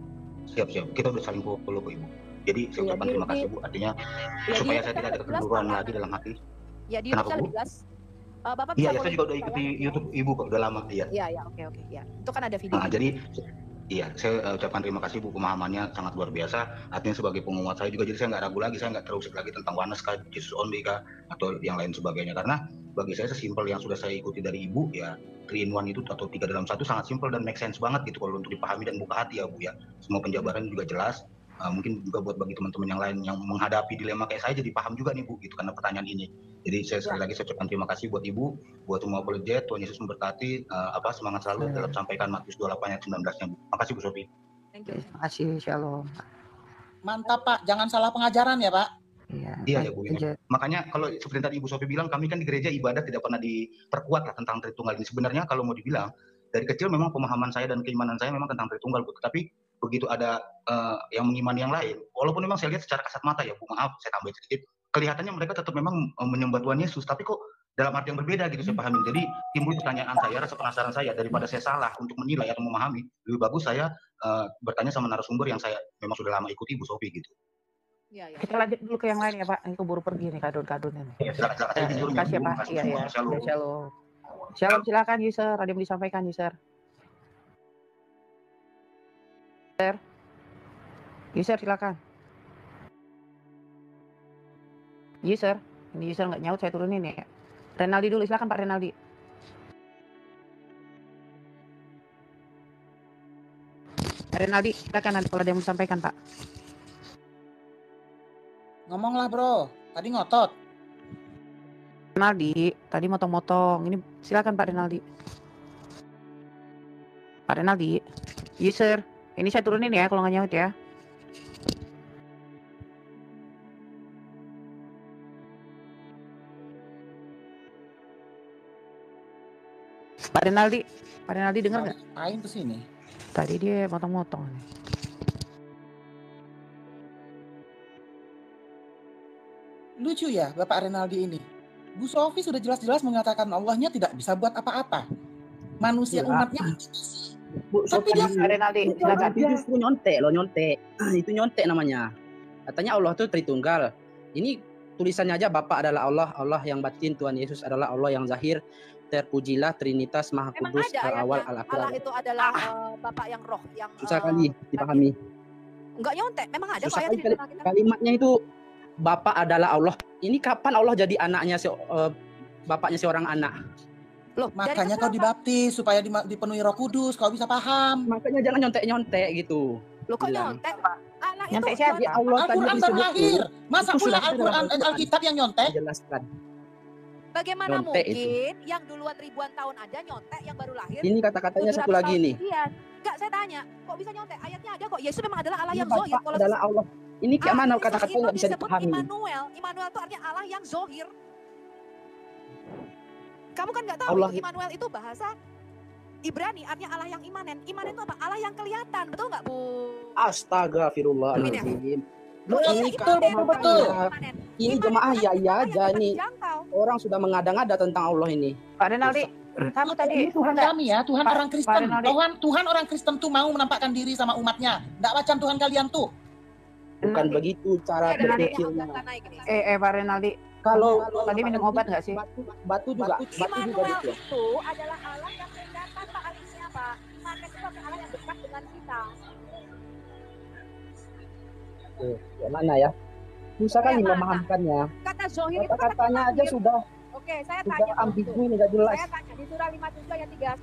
Siap. Kita udah saling follow kok Ibu. Jadi saya Iya, ucapkan terima kasih Bu. Artinya ya, supaya di saya tidak ada YouTube jelas, kekeliruan Bapak. lagi dalam hati. Ya di Kenapa YouTube Bu? lebih jelas. Bapak Iya, bisa saya juga udah ikuti YouTube Ibu kok, udah lama. Iya. Iya, oke. Ya. Itu kan ada video. Nah, jadi iya, saya ucapkan terima kasih Bu, pemahamannya sangat luar biasa. Artinya sebagai penguat saya juga, jadi saya nggak ragu lagi, saya nggak terusik lagi tentang oneness kah, Jesus only kah, atau yang lain sebagainya. Karena bagi saya sesimpel yang sudah saya ikuti dari Ibu, ya 3 in 1 itu atau 3 dalam 1 sangat simpel dan make sense banget gitu kalau untuk dipahami dan buka hati ya Bu ya. Semua penjabaran juga jelas. Mungkin juga buat bagi teman-teman yang lain yang menghadapi dilema kayak saya jadi paham juga nih Bu gitu karena pertanyaan ini. Jadi saya sekali lagi saya ucapkan terima kasih buat Ibu, buat semua apologet, Tuhan Yesus memberkati, semangat selalu dalam sampaikan Matius 28 ayat 19-nya Bu. Makasih Bu Sophie. Thank you. Terima kasih, shalom. Mantap Pak, jangan salah pengajaran ya Pak. Iya ya Bu ya. Makanya kalau seperti tadi Ibu Sophie bilang, kami kan di gereja ibadah tidak pernah diperkuat lah tentang Tritunggal ini. Sebenarnya kalau mau dibilang dari kecil memang pemahaman saya dan keimanan saya memang tentang Tritunggal Bu. Tapi begitu ada yang mengimani yang lain, walaupun memang saya lihat secara kasat mata ya Bu, maaf saya tambahin sedikit, kelihatannya mereka tetap memang menyembah Tuhan Yesus, tapi kok dalam arti yang berbeda gitu saya pahami. Jadi timbul pertanyaan saya, rasa penasaran saya, daripada saya salah untuk menilai atau memahami, lebih bagus saya bertanya sama narasumber yang saya memang sudah lama ikuti Bu Sophie gitu. Ya. Kita lanjut dulu ke yang lain ya Pak. Ini keburu pergi nih kadun-kadun ini. Ya, silakan. Terima kasih ya Pak. Iya. Shalom. Shalom, silakan user. Ada yang disampaikan user. User silakan. User, ini user nggak nyaut, saya turunin ya. Renaldi dulu, silakan Pak Renaldi. Renaldi, silakan nanti kalau ada yang mau disampaikan Pak. Ngomonglah bro, tadi ngotot. Renaldi, tadi motong-motong. Ini silakan Pak Renaldi. Pak Renaldi, user, ini saya turunin ya kalau nggak nyaut ya. Pak Renaldi dengar nggak? Ngapain kesini? Tadi dia motong-motong. Lucu ya Bapak Renaldi ini. Bu Sophie sudah jelas-jelas mengatakan Allahnya tidak bisa buat apa-apa. Manusia umatnya. Bu Sophie, Renaldi, silakan. itu justru nyontek. Itu nyontek namanya. Katanya Allah itu Tritunggal. Ini tulisannya aja Bapa adalah Allah, Allah yang batin, Tuhan Yesus adalah Allah yang zahir. Terpujilah Trinitas Maha Kudus awal al-akhir. Allah itu adalah Bapak yang roh yang susah kali dipahami. Enggak nyontek, memang ada Susah kok kali kalimatnya itu Bapa adalah Allah. Ini kapan Allah jadi anaknya bapaknya seorang anak? Loh, makanya kau dibaptis supaya dipenuhi Roh Kudus, kau bisa paham. Makanya jangan nyontek-nyontek gitu. Loh kok nyontek, Pak? Allah itu Nyontek siapa? Allah tadi Al-Quran terlahir. Masa pula Al-Quran Alkitab yang nyontek? Jelaskan. Bagaimana Nyontek mungkin yang duluan ribuan tahun ada nyontek yang baru lahir? Ini kata-katanya satu lagi nih. Enggak, saya tanya, kok bisa nyontek? Ayatnya ada kok. Yesus memang adalah Allah yang Bapa zohir. Kalau adalah Allah. Ini kayak mana kata-katanya nggak bisa dipahami. Immanuel itu artinya Allah yang zohir. Kamu kan nggak tahu Allah. Immanuel itu bahasa Ibrani, artinya Allah yang imanen. Imanen itu apa? Allah yang kelihatan, betul nggak Bu? Astagfirullahaladzim. Ini betul. Ini jemaah ya aja nih. Orang sudah mengada-ngada tentang Allah ini. Pak Renaldi, kamu tadi Ini Tuhan kami ya, Tuhan Pak- orang Pak Kristen. Renaldi. Tuhan orang Kristen tuh mau menampakkan diri sama umatnya. Nggak macam Tuhan kalian tuh. Bukan begitu cara berpikirnya. Pak Renaldi. Kalau tadi minum obat nggak sih? Batu juga Immanuel gitu. itu adalah Allah yang kelihatan, Pak artinya apa? Immanuel itu adalah Allah yang dekat dengan kita. Ya mana ya? Susah kali memahamkannya. Kata zohir itu Kata-katanya aja sudah Oke, saya sudah tanya. ambigu ini nggak jelas. Saya tanya di surah 57 ayat 3.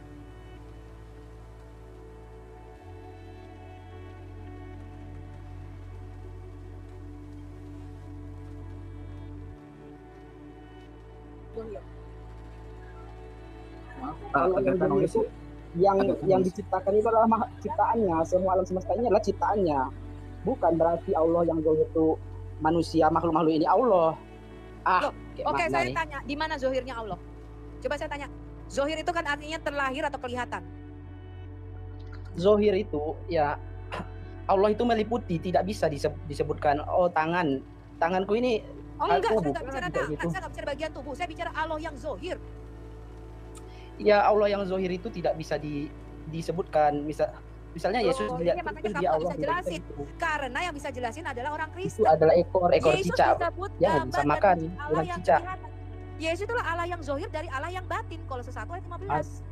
Kalau yang diciptakan itu adalah ciptaannya, semua alam semesta ini adalah ciptaannya. Bukan berarti Allah yang zohir itu manusia, makhluk-makhluk ini Allah. Oke, saya tanya, di mana zohirnya Allah? Coba saya tanya. Zohir itu kan artinya terlahir atau kelihatan? Zohir itu ya Allah itu meliputi, tidak bisa disebutkan tanganku ini. Oh enggak, aku saya nggak bicara tangan, gitu. saya nggak bicara bagian tubuh, saya bicara Allah yang zohir. Ya Allah yang zohir itu tidak bisa disebutkan. Misalnya Yesus Loh, dilihat iya, makanya itu kamu dia nggak Allah bisa bilang jelasin. itu. Karena yang bisa jelasin adalah orang Itu Kristen. adalah ekor Yesus cicak. disebut Ya, gambar dan disamakan wujud Allah dengan yang cicak. kelihatan. Yesus itulah Allah yang zohir dari Allah yang batin. Kolose 1 ayat 15.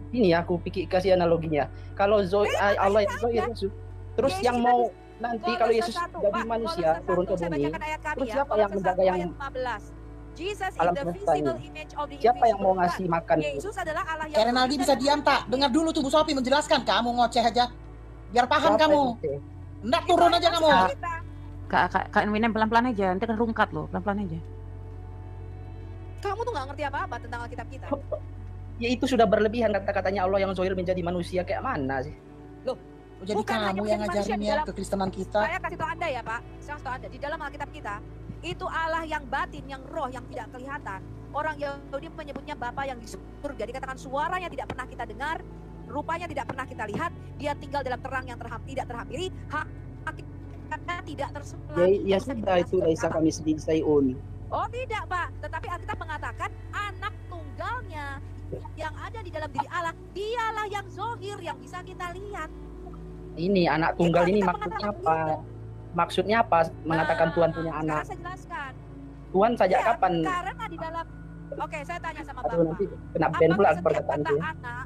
Ini aku pikir kasih analoginya. Kalau Allah yang zohir Yesus, terus Yesus yang itu mau nanti kalau Kolose Yesus 1, jadi Pak, manusia Kolose turun 1, ke saya bumi, bacakan ayat kami terus ya. siapa yang Kolose menjaga 1 yang ayat 15. Jesus alam is the semesta visible ini? image of the Siapa yang mau invisible ngasih God. makan? Yesus adalah Allah yang Kak Renaldi bisa diam tak? Dengar dulu tuh Bu Sophie menjelaskan. Kamu ngoceh aja. Biar paham Siapa kamu. yang ngoceh? Nggak turun aja kamu. Kak Winem pelan-pelan aja, nanti kan rungkat loh, pelan-pelan aja. Kamu tuh nggak ngerti apa-apa tentang Alkitab kita. Ya itu sudah berlebihan kata-katanya Allah yang zohir menjadi manusia kayak mana sih? Loh, jadi bukan hanya kamu yang menjadi manusia ngajarin di ya dalam- kekristenan kita. Saya kasih tahu Anda ya Pak, saya kasih tahu Anda. Di dalam Alkitab kita, itu Allah yang batin, yang roh, yang tidak kelihatan. Orang Yahudi menyebutnya Bapa yang di surga. Dikatakan suaranya tidak pernah kita dengar, rupanya tidak pernah kita lihat. Dia tinggal dalam terang yang tidak terhampiri, hakikatnya tidak terselami. Ya sudah itu Laisa kami sedih sayun. Oh tidak Pak, tetapi Alkitab mengatakan anak tunggalnya yang ada di dalam diri Allah, dialah yang zohir, yang bisa kita lihat. Ini anak tunggal ini Kita maksudnya mengatakan apa? Maksudnya apa mengatakan Tuhan punya anak? Sekarang saya jelaskan. Tuhan sejak Ya, kapan? karena di dalam, oke saya tanya sama Aduh, Bapak. nanti kena ban pula Apakah setiap perkataan kata itu. anak,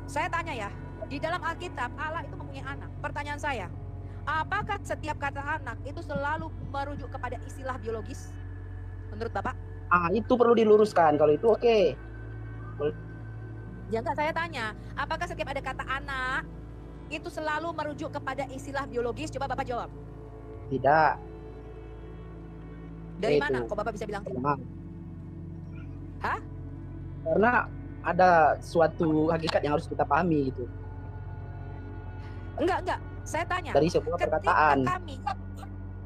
saya tanya ya, di dalam Alkitab Allah itu mempunyai anak. Pertanyaan saya, apakah setiap kata anak itu selalu merujuk kepada istilah biologis? Menurut Bapak? Itu perlu diluruskan. Kalau itu oke. Ya enggak, saya tanya, apakah setiap ada kata anak itu selalu merujuk kepada istilah biologis? Coba Bapak jawab. Tidak. Dari Itu. mana kok Bapak bisa bilang tidak? Memang. Hah? Karena ada suatu hakikat yang harus kita pahami gitu. Enggak. Saya tanya. Dari sebuah ketika perkataan. kami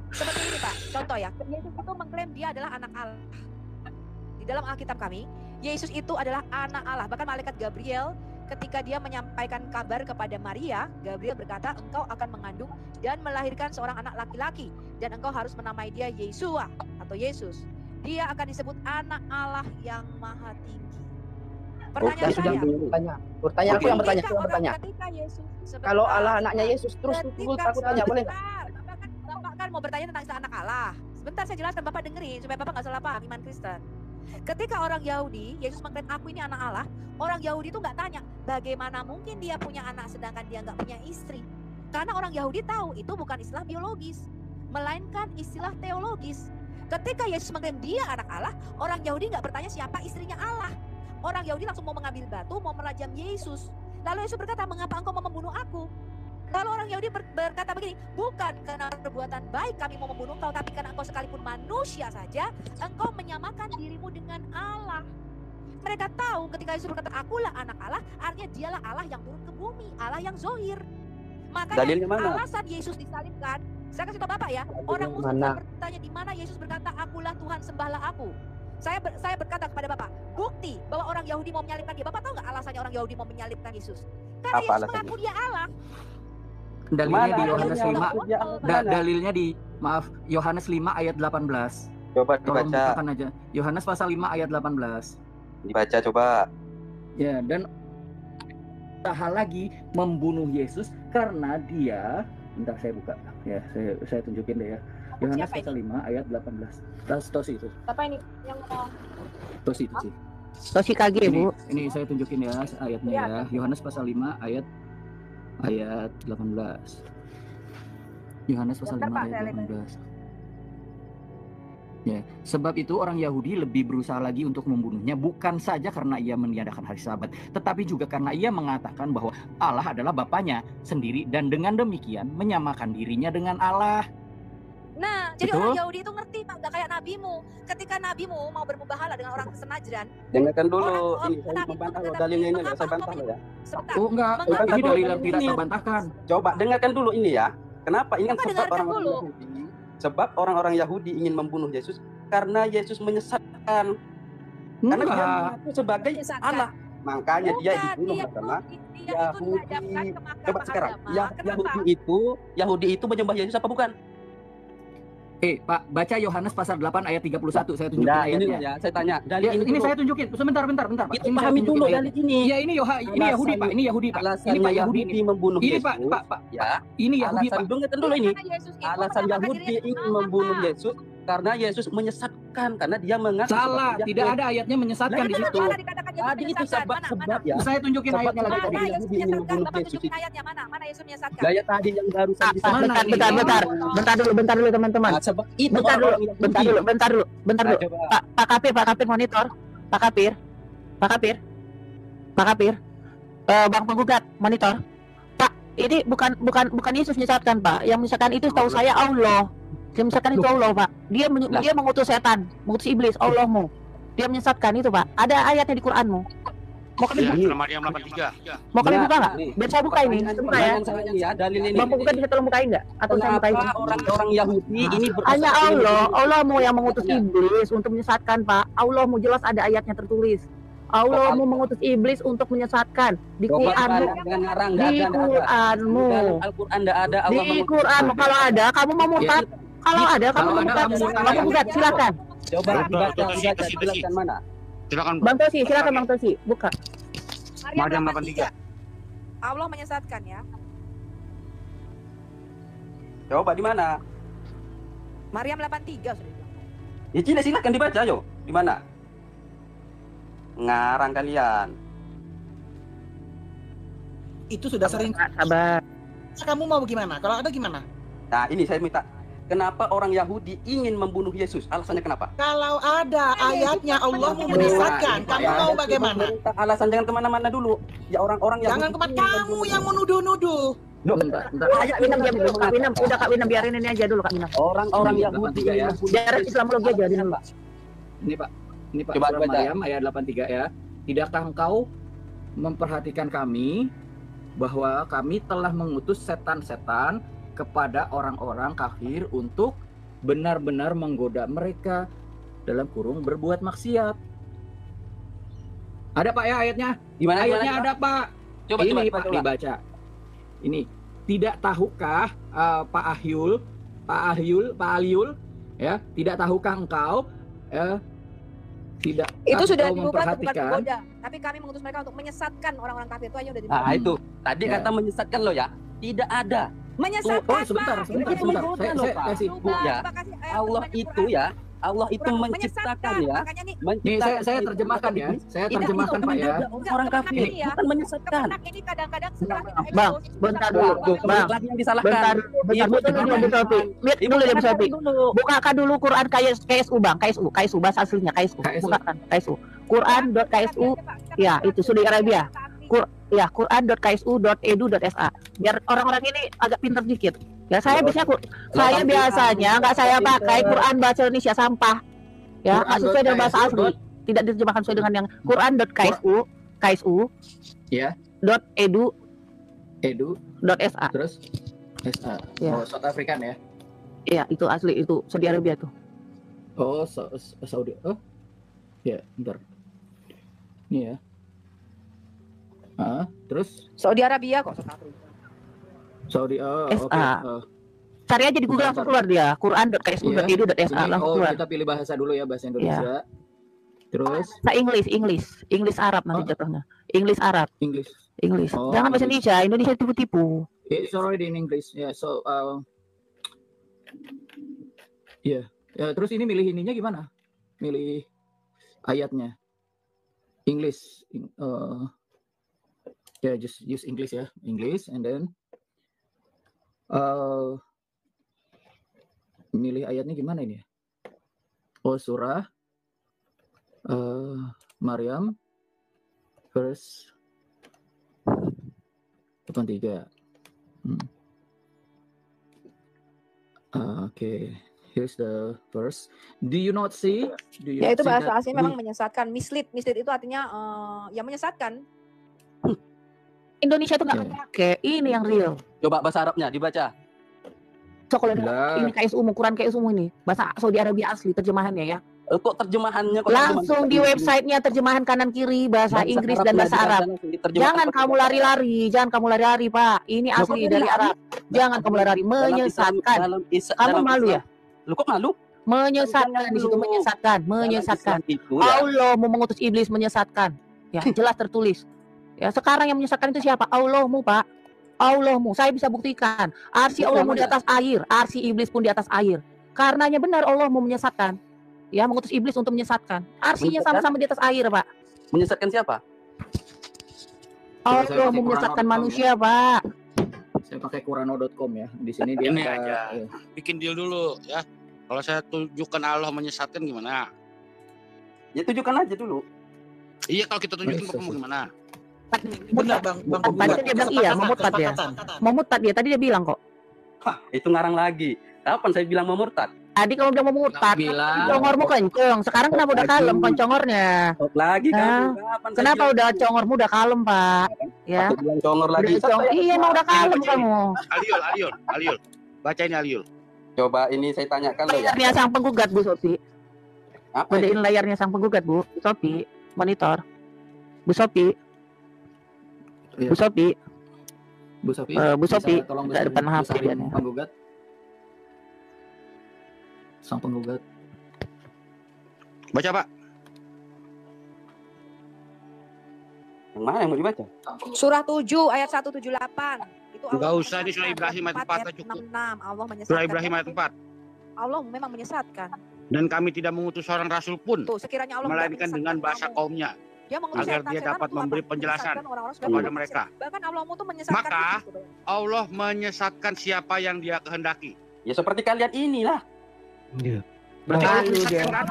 seperti ini Pak, contoh ya, Yesus itu mengklaim dia adalah anak Allah. Di dalam Alkitab kami, Yesus itu adalah anak Allah. Bahkan malaikat Gabriel ketika dia menyampaikan kabar kepada Maria, Gabriel berkata, engkau akan mengandung dan melahirkan seorang anak laki-laki, dan engkau harus menamai dia Yesua atau Yesus. Dia akan disebut anak Allah yang maha tinggi. Pertanyaan sudah saya, bertanya aku yang bertanya, aku yang bertanya. ketika Yesus, Kalau Allah anaknya Yesus, terus aku tanya boleh nggak? Bapak kan mau bertanya tentang istilah anak Allah. Sebentar saya jelaskan, Bapak dengerin supaya Bapak nggak salah paham iman Kristen. Ketika orang Yahudi, Yesus mengklaim aku ini anak Allah, orang Yahudi itu nggak tanya bagaimana mungkin dia punya anak sedangkan dia nggak punya istri. Karena orang Yahudi tahu itu bukan istilah biologis, melainkan istilah teologis. Ketika Yesus mengklaim dia anak Allah, orang Yahudi nggak bertanya siapa istrinya Allah. Orang Yahudi langsung mau mengambil batu, mau merajam Yesus. Lalu Yesus berkata, mengapa engkau mau membunuh aku? Lalu orang Yahudi berkata begini, bukan karena perbuatan baik kami mau membunuh kau, tapi karena engkau sekalipun manusia saja, engkau menyamakan dirimu dengan Allah. Mereka tahu ketika Yesus berkata, akulah anak Allah, artinya dialah Allah yang turun ke bumi, Allah yang zohir. Makanya Dalilnya mana? alasan Yesus disalibkan, saya kasih tahu Bapak ya, orang Muslim bertanya di mana Yesus berkata, akulah Tuhan, sembahlah aku. Saya berkata kepada Bapak, bukti bahwa orang Yahudi mau menyalibkan dia. Bapak tahu nggak alasannya orang Yahudi mau menyalibkan Yesus? Karena Yesus mengaku dia Allah. Dalilnya di Yohanes 5. Dalilnya Dalilnya di Yohanes 5 ayat 18. Coba Tolong dibaca. bukakan aja. Yohanes pasal 5 ayat 18. Dibaca coba. Ya, dan hal lagi membunuh Yesus karena dia, bentar saya buka. Ya, saya tunjukin deh ya. Yohanes pasal 5 ayat 18. Tosi itu. Apa ini yang Tosi itu sih. Tosi KG, Bu. Ini saya tunjukin ya ayatnya ya. Yohanes pasal 5 ayat 18. Yohanes pasal 5 ayat 18. Ya, sebab itu orang Yahudi lebih berusaha lagi untuk membunuhnya, bukan saja karena ia meniadakan hari Sabat, tetapi juga karena ia mengatakan bahwa Allah adalah Bapanya sendiri dan dengan demikian menyamakan dirinya dengan Allah. Nah, jadi Betul. orang Yahudi itu ngerti Pak, gak kayak nabimu. Ketika nabimu mau bermubahalah dengan orang Kristen Najran, Dengarkan dulu. Ini saya membantah loh dalilnya ini, saya bantah loh ya. Oh enggak, ini dalil yang tidak terbantahkan. Coba dengarkan dulu ini ya. Kenapa? Ini kan Coba sebab dengarkan orang-orang dulu. Yahudi. Sebab orang-orang Yahudi ingin membunuh Yesus karena Yesus menyesatkan. Karena dia mengaku sebagai Allah. Makanya dia dibunuh karena Yahudi. Coba sekarang, Yahudi itu menyembah Yesus apa bukan? Pak, baca Yohanes pasal 8 ayat 31. Saya tunjukin Nah, ini ayatnya. ya, saya tanya. Dalil Ya, ini dulu. saya tunjukin. Sebentar, Pak. Itu Ini saya pahami tunjukin dulu ayatnya. dalil ini. Iya, ini Yahudi, Pak. Ini Yahudi, Pak. Ini Pak Yahudi ini. membunuh Ini Yesus. Pak. Ya. Ini Yahudi, Alasan Pak. dengar dulu ini. Karena Yesus itu Alasan menampakkan Yahudi dirinya ingin Allah, membunuh Pak. Yesus karena Yesus menyesatkan karena dia mengaku Salah, sebagai tidak Yahweh. ada ayatnya menyesatkan Lah, di itu situ. Mana dikatakan Yesus Tadi itu menyesatkan? sebab ya. Saya tunjukin Sebab ayatnya lagi sebab tadi. Mana Yesus Yahudi ingin menyesatkan? membunuh Bapak Yesus tunjukin itu. ayatnya mana Yesus menyesatkan? Gaya tadi yang barusan Mana ini? Bentar dulu teman-teman. Nah, sebab itu Bentar dulu, orang-orang Yahudi. bentar dulu. Nah, coba. Pak Kapir monitor. Pak Kapir. Bang penggugat monitor. Pak, ini bukan Yesus menyesatkan, Pak. Yang menyesatkan itu tahu saya Allah. Yang menyesatkan itu Allah, Pak. Dia mengutus setan, mengutus iblis, Allahmu. Dia menyesatkan itu, Pak. Ada ayatnya di Qur'anmu. Mau kalian buka? Maryam 83. Mau kalian buka nggak? nih. Biar saya buka ini. Buka ya. Pertanyaan saya ini ya, dalil ini. Bang penggugat bisa tolong bukain nggak? Atau saya bukain? Kenapa orang-orang Yahudi ini Hanya berasal Allahmu yang mengutus iblis untuk menyesatkan, Pak. Allahmu jelas ada ayatnya tertulis. Allahmu mengutus iblis untuk menyesatkan di Quranmu. Di Quranmu. Al-Quran enggak ada. Allah Di Quranmu kalau ada, kamu mau murtad. Kalau ada, kamu mau murtad. Bang penggugat, silakan. Coba dibaca, jelaskan mana. Silakan. Bang Tosi, silakan Bang Tosi, buka. Maryam 83. Allah menyesatkan ya. Coba di mana? Maryam 83 sudah bilang. Ya tidak, silakan dibaca, yo. Di mana? Ngarang kalian. Itu sudah sering. Sabar. Kamu mau gimana? Kalau ada gimana? Nah, ini saya minta. Kenapa orang Yahudi ingin membunuh Yesus? Alasannya kenapa? Kalau ada ayatnya Allah mau menyesatkan, kamu mau bagaimana? Alasan jangan kemana-mana dulu. Ya orang-orang Yahudi. Jangan kemana kamu yang menuduh-nuduh. Kak Winam diam dulu, Kak Winam. Udah Kak Winam biarin ini aja dulu Kak Winam. Orang-orang Yahudi ya. Biar Islamologi aja Winam, Pak. Ini Pak Coba surah baca. Maryam ayat 83 ya. Tidakkah engkau memperhatikan kami bahwa kami telah mengutus setan-setan kepada orang-orang kafir untuk benar-benar menggoda mereka dalam kurung berbuat maksiat. Ada Pak ya ayatnya? Gimana? Ayatnya ada Pak. Coba Ini coba Pak dibaca. Ini tidak tahukah Pak Aliul ya, tidak tahukah engkau tidak Itu sudah engkau dibuka bukan memperhatikan menggoda, tapi kami mengutus mereka untuk menyesatkan orang-orang kafir itu aja udah dibuka. Nah, itu. Tadi Ya. kata menyesatkan lo ya. Tidak ada. Menyesatkan, sebentar. Pak. Saya kasih ya. Allah itu ya. Allah itu menciptakan ya. Nih saya terjemahkan ya. Saya terjemahkan Pak ya. Orang kafir bukan menyesatkan. Ini kadang-kadang setelah Bang, bentar dulu. Bang, lagi yang disalahkan. bentar dulu Bu Sofi. Lihat dulu ya Bu Sofi. Bukakan dulu Quran KSU Bang, KSU bahasa aslinya KSU. Bukakan KSU. Quran.ksu ya itu Saudi Arabia. Quran.ksu.edu.sa. Biar orang-orang ini agak pintar dikit. Ya saya biasanya nggak saya pakai Quran bahasa Indonesia sampah. Ya, nggak sesuai dengan bahasa asli. Tidak diterjemahkan sesuai dengan yang Quran.ksu ya .edu.sa. Terus SA. Ya. Oh, South African ya. Iya, itu asli itu Saudi Arabia tuh. Oh, Saudi. Oh. Ya, bentar. Ini ya. Terus Saudi Arabia kok. Saudi. Oh, oke. SA. Cari aja di Google langsung keluar dia. Quran.ksu.edu.sa langsung keluar. Kita pilih bahasa dulu ya, bahasa Indonesia. Terus Nah, English Arab nanti jatuhnya. English Arab. English. Oh, Jangan bahasa Indonesia tipu-tipu. It's already in English. Yeah, so ya, terus ini milih ininya gimana? Milih ayatnya. English. Just use English ya. English and then milih ayatnya gimana ini ya? Oh, surah Maryam verse 83. Okay, here's the verse. Do you not see? Ya itu bahasa asli memang menyesatkan. Mislead itu artinya yang menyesatkan. Indonesia itu nggak pakai ini yang real. Coba bahasa Arabnya dibaca. Ini KSU, Quran KSU ini bahasa Saudi Arabia asli terjemahannya ya. Kok terjemahannya? Langsung di websitenya terjemahan kanan kiri bahasa Inggris dan bahasa Arab. Jangan kamu lari-lari, Pak. Ini asli dari Arab. Jangan kamu lari-lari, menyesatkan. Kamu malu ya? Lu kok malu? Menyesatkan di situ, menyesatkan. Itu ya. Allah mau mengutus iblis menyesatkan. Ya, jelas tertulis. Ya, sekarang yang menyesatkan itu siapa? Allahmu, Pak. Allahmu. Saya bisa buktikan. Arsy Allahmu di atas air, arsy iblis pun di atas air. Karenanya benar Allah mau menyesatkan. Ya, mengutus iblis untuk menyesatkan. Arsinya sama-sama di atas air, Pak. Menyesatkan siapa? Allah mau menyesatkan manusia, Pak. Saya pakai Qurano.com ya. Di sini dia Ini ada, aja. Bikin deal dulu ya. Kalau saya tunjukkan Allah menyesatkan gimana? Ya tunjukkan aja dulu. Iya, kalau kita tunjukin Bapak mau gimana? Benar Bang Tadi dia bilang iya, mau murtad dia. Mau murtad dia, tadi dia bilang kok. Hah, itu ngarang lagi. Kapan saya bilang mau murtad? Tadi kamu bilang mau murtad, congormu kenceng. Sekarang kenapa udah kalem pencongornya? Lagi kamu. Kenapa udah congormu udah kalem, Pak? Ya. Bilang congor lagi. Iya, emang udah kalem kamu. Aliul. Baca ini Aliul. Coba ini saya tanyakan loh ya. Layarnya sang penggugat, Bu Sofi. Gedein layarnya sang penggugat, Bu Sofi. Monitor. Bu Sofi. Bu Sofi. Bu Sofi. tolong Di depan HP dia. Penggugat. Sang penggugat. Baca, Pak. Yang mana yang mau dibaca? Surah 7 ayat 178. Itu Enggak usah, ini surah Ibrahim ayat 4 cukup. 66. Allah menyesatkan. Surah Ibrahim ayat 4. Allah memang menyesatkan. Dan kami tidak mengutus seorang rasul pun, Tuh, sekiranya Allah melainkan dengan bahasa kaumnya, Dia mengutus agar setan. dia Setan dapat itu memberi apa? penjelasan Menyesatkan orang-orang supaya kepada tidak mereka. menyesatkan. Bahkan Allahmu tuh menyesatkan Maka iblis, gitu. Allah menyesatkan siapa yang dia kehendaki. Ya seperti kalian inilah. Berarti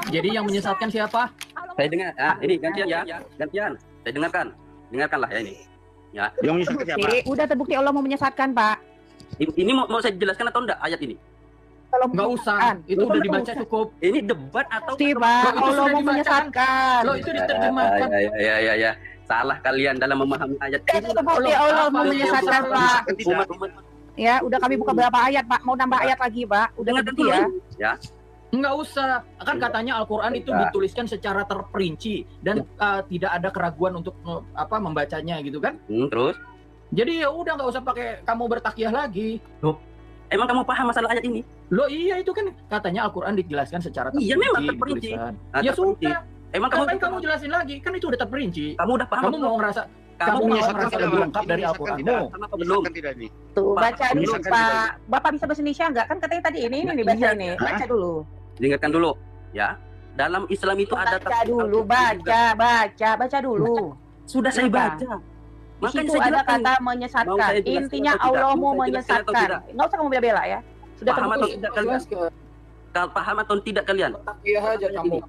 jadi yang menyesatkan siapa? Saya dengar. Ini gantian ya. Gantian. Saya dengarkanlah ya ini. Ya. Yang menyesatkan siapa? Udah terbukti Allah mau menyesatkan, Pak. Ini mau saya jelaskan atau enggak ayat ini? Kalau Nggak usah, itu udah dibaca cukup. Ini debat atau Pak, Allah mau menyesatkan. Loh, itu diterjemahkan. Ya. Salah kalian dalam memahami ayat ini. Terbukti Allah mau menyesatkan, Pak. Ya, udah kami buka berapa ayat, Pak? Mau nambah ayat lagi, Pak? Udah terbukti ya? Ya. Nggak usah, kan katanya Al-Quran itu dituliskan secara terperinci dan tidak ada keraguan untuk membacanya gitu kan? Terus? Jadi ya udah nggak usah pakai kamu bertakiah lagi. Loh, emang kamu paham masalah ayat ini? Loh iya itu kan katanya Al-Quran dijelaskan secara terperinci. Iya memang terperinci. Ya sudah. Emang kamu jelasin lagi, kan itu udah terperinci. Kamu udah paham? Kamu mau ngerasa kamu mau ngerasa lebih lengkap dari Al-Quranmu. Belum. Tuh, baca dulu, Pak. Bapak bisa bahasa Indonesia nggak? Kan katanya tadi ini dibaca ini. Baca dulu. Dengarkan dulu, ya. Dalam Islam itu ada baca dulu, baca dulu. Sudah saya baca. Makanya saya ada kata menyesatkan. Intinya Allah mau menyesatkan. Nggak usah kamu bela-bela ya. Sudah paham atau tidak kalian? Paham atau tidak kalian? Iya aja kamu.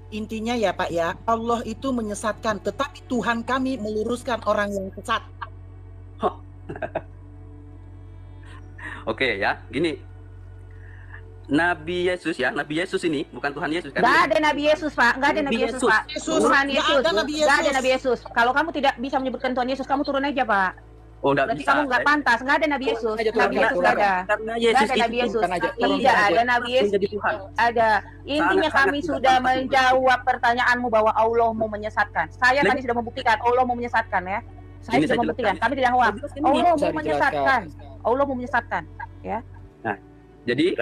Intinya ya Pak ya, Allah itu menyesatkan, tetapi Tuhan kami meluruskan orang yang sesat. Oke ya, gini. Nabi Yesus ya, Nabi Yesus ini bukan Tuhan Yesus kan? Gak ada Nabi Yesus, Pak. Gak ada Nabi Yesus, Pak. Tuhan Yesus. Gak ada Nabi Yesus. Kalau kamu tidak bisa menyebutkan Tuhan Yesus, kamu turun aja, Pak. Oh, enggak berarti bisa. kamu nggak pantas. Nggak ada Nabi Yesus. Nabi Yesus nggak ada. Nggak ada Nabi Yesus. Tidak ada Nabi Yesus. Ada. Intinya kami sudah menjawab pertanyaanmu bahwa Allah mau menyesatkan. Saya tadi sudah membuktikan Allah mau menyesatkan ya. Saya sudah membuktikan. Kami tidak hoax. Allah mau menyesatkan. Allah mau menyesatkan. Ya. Nah, jadi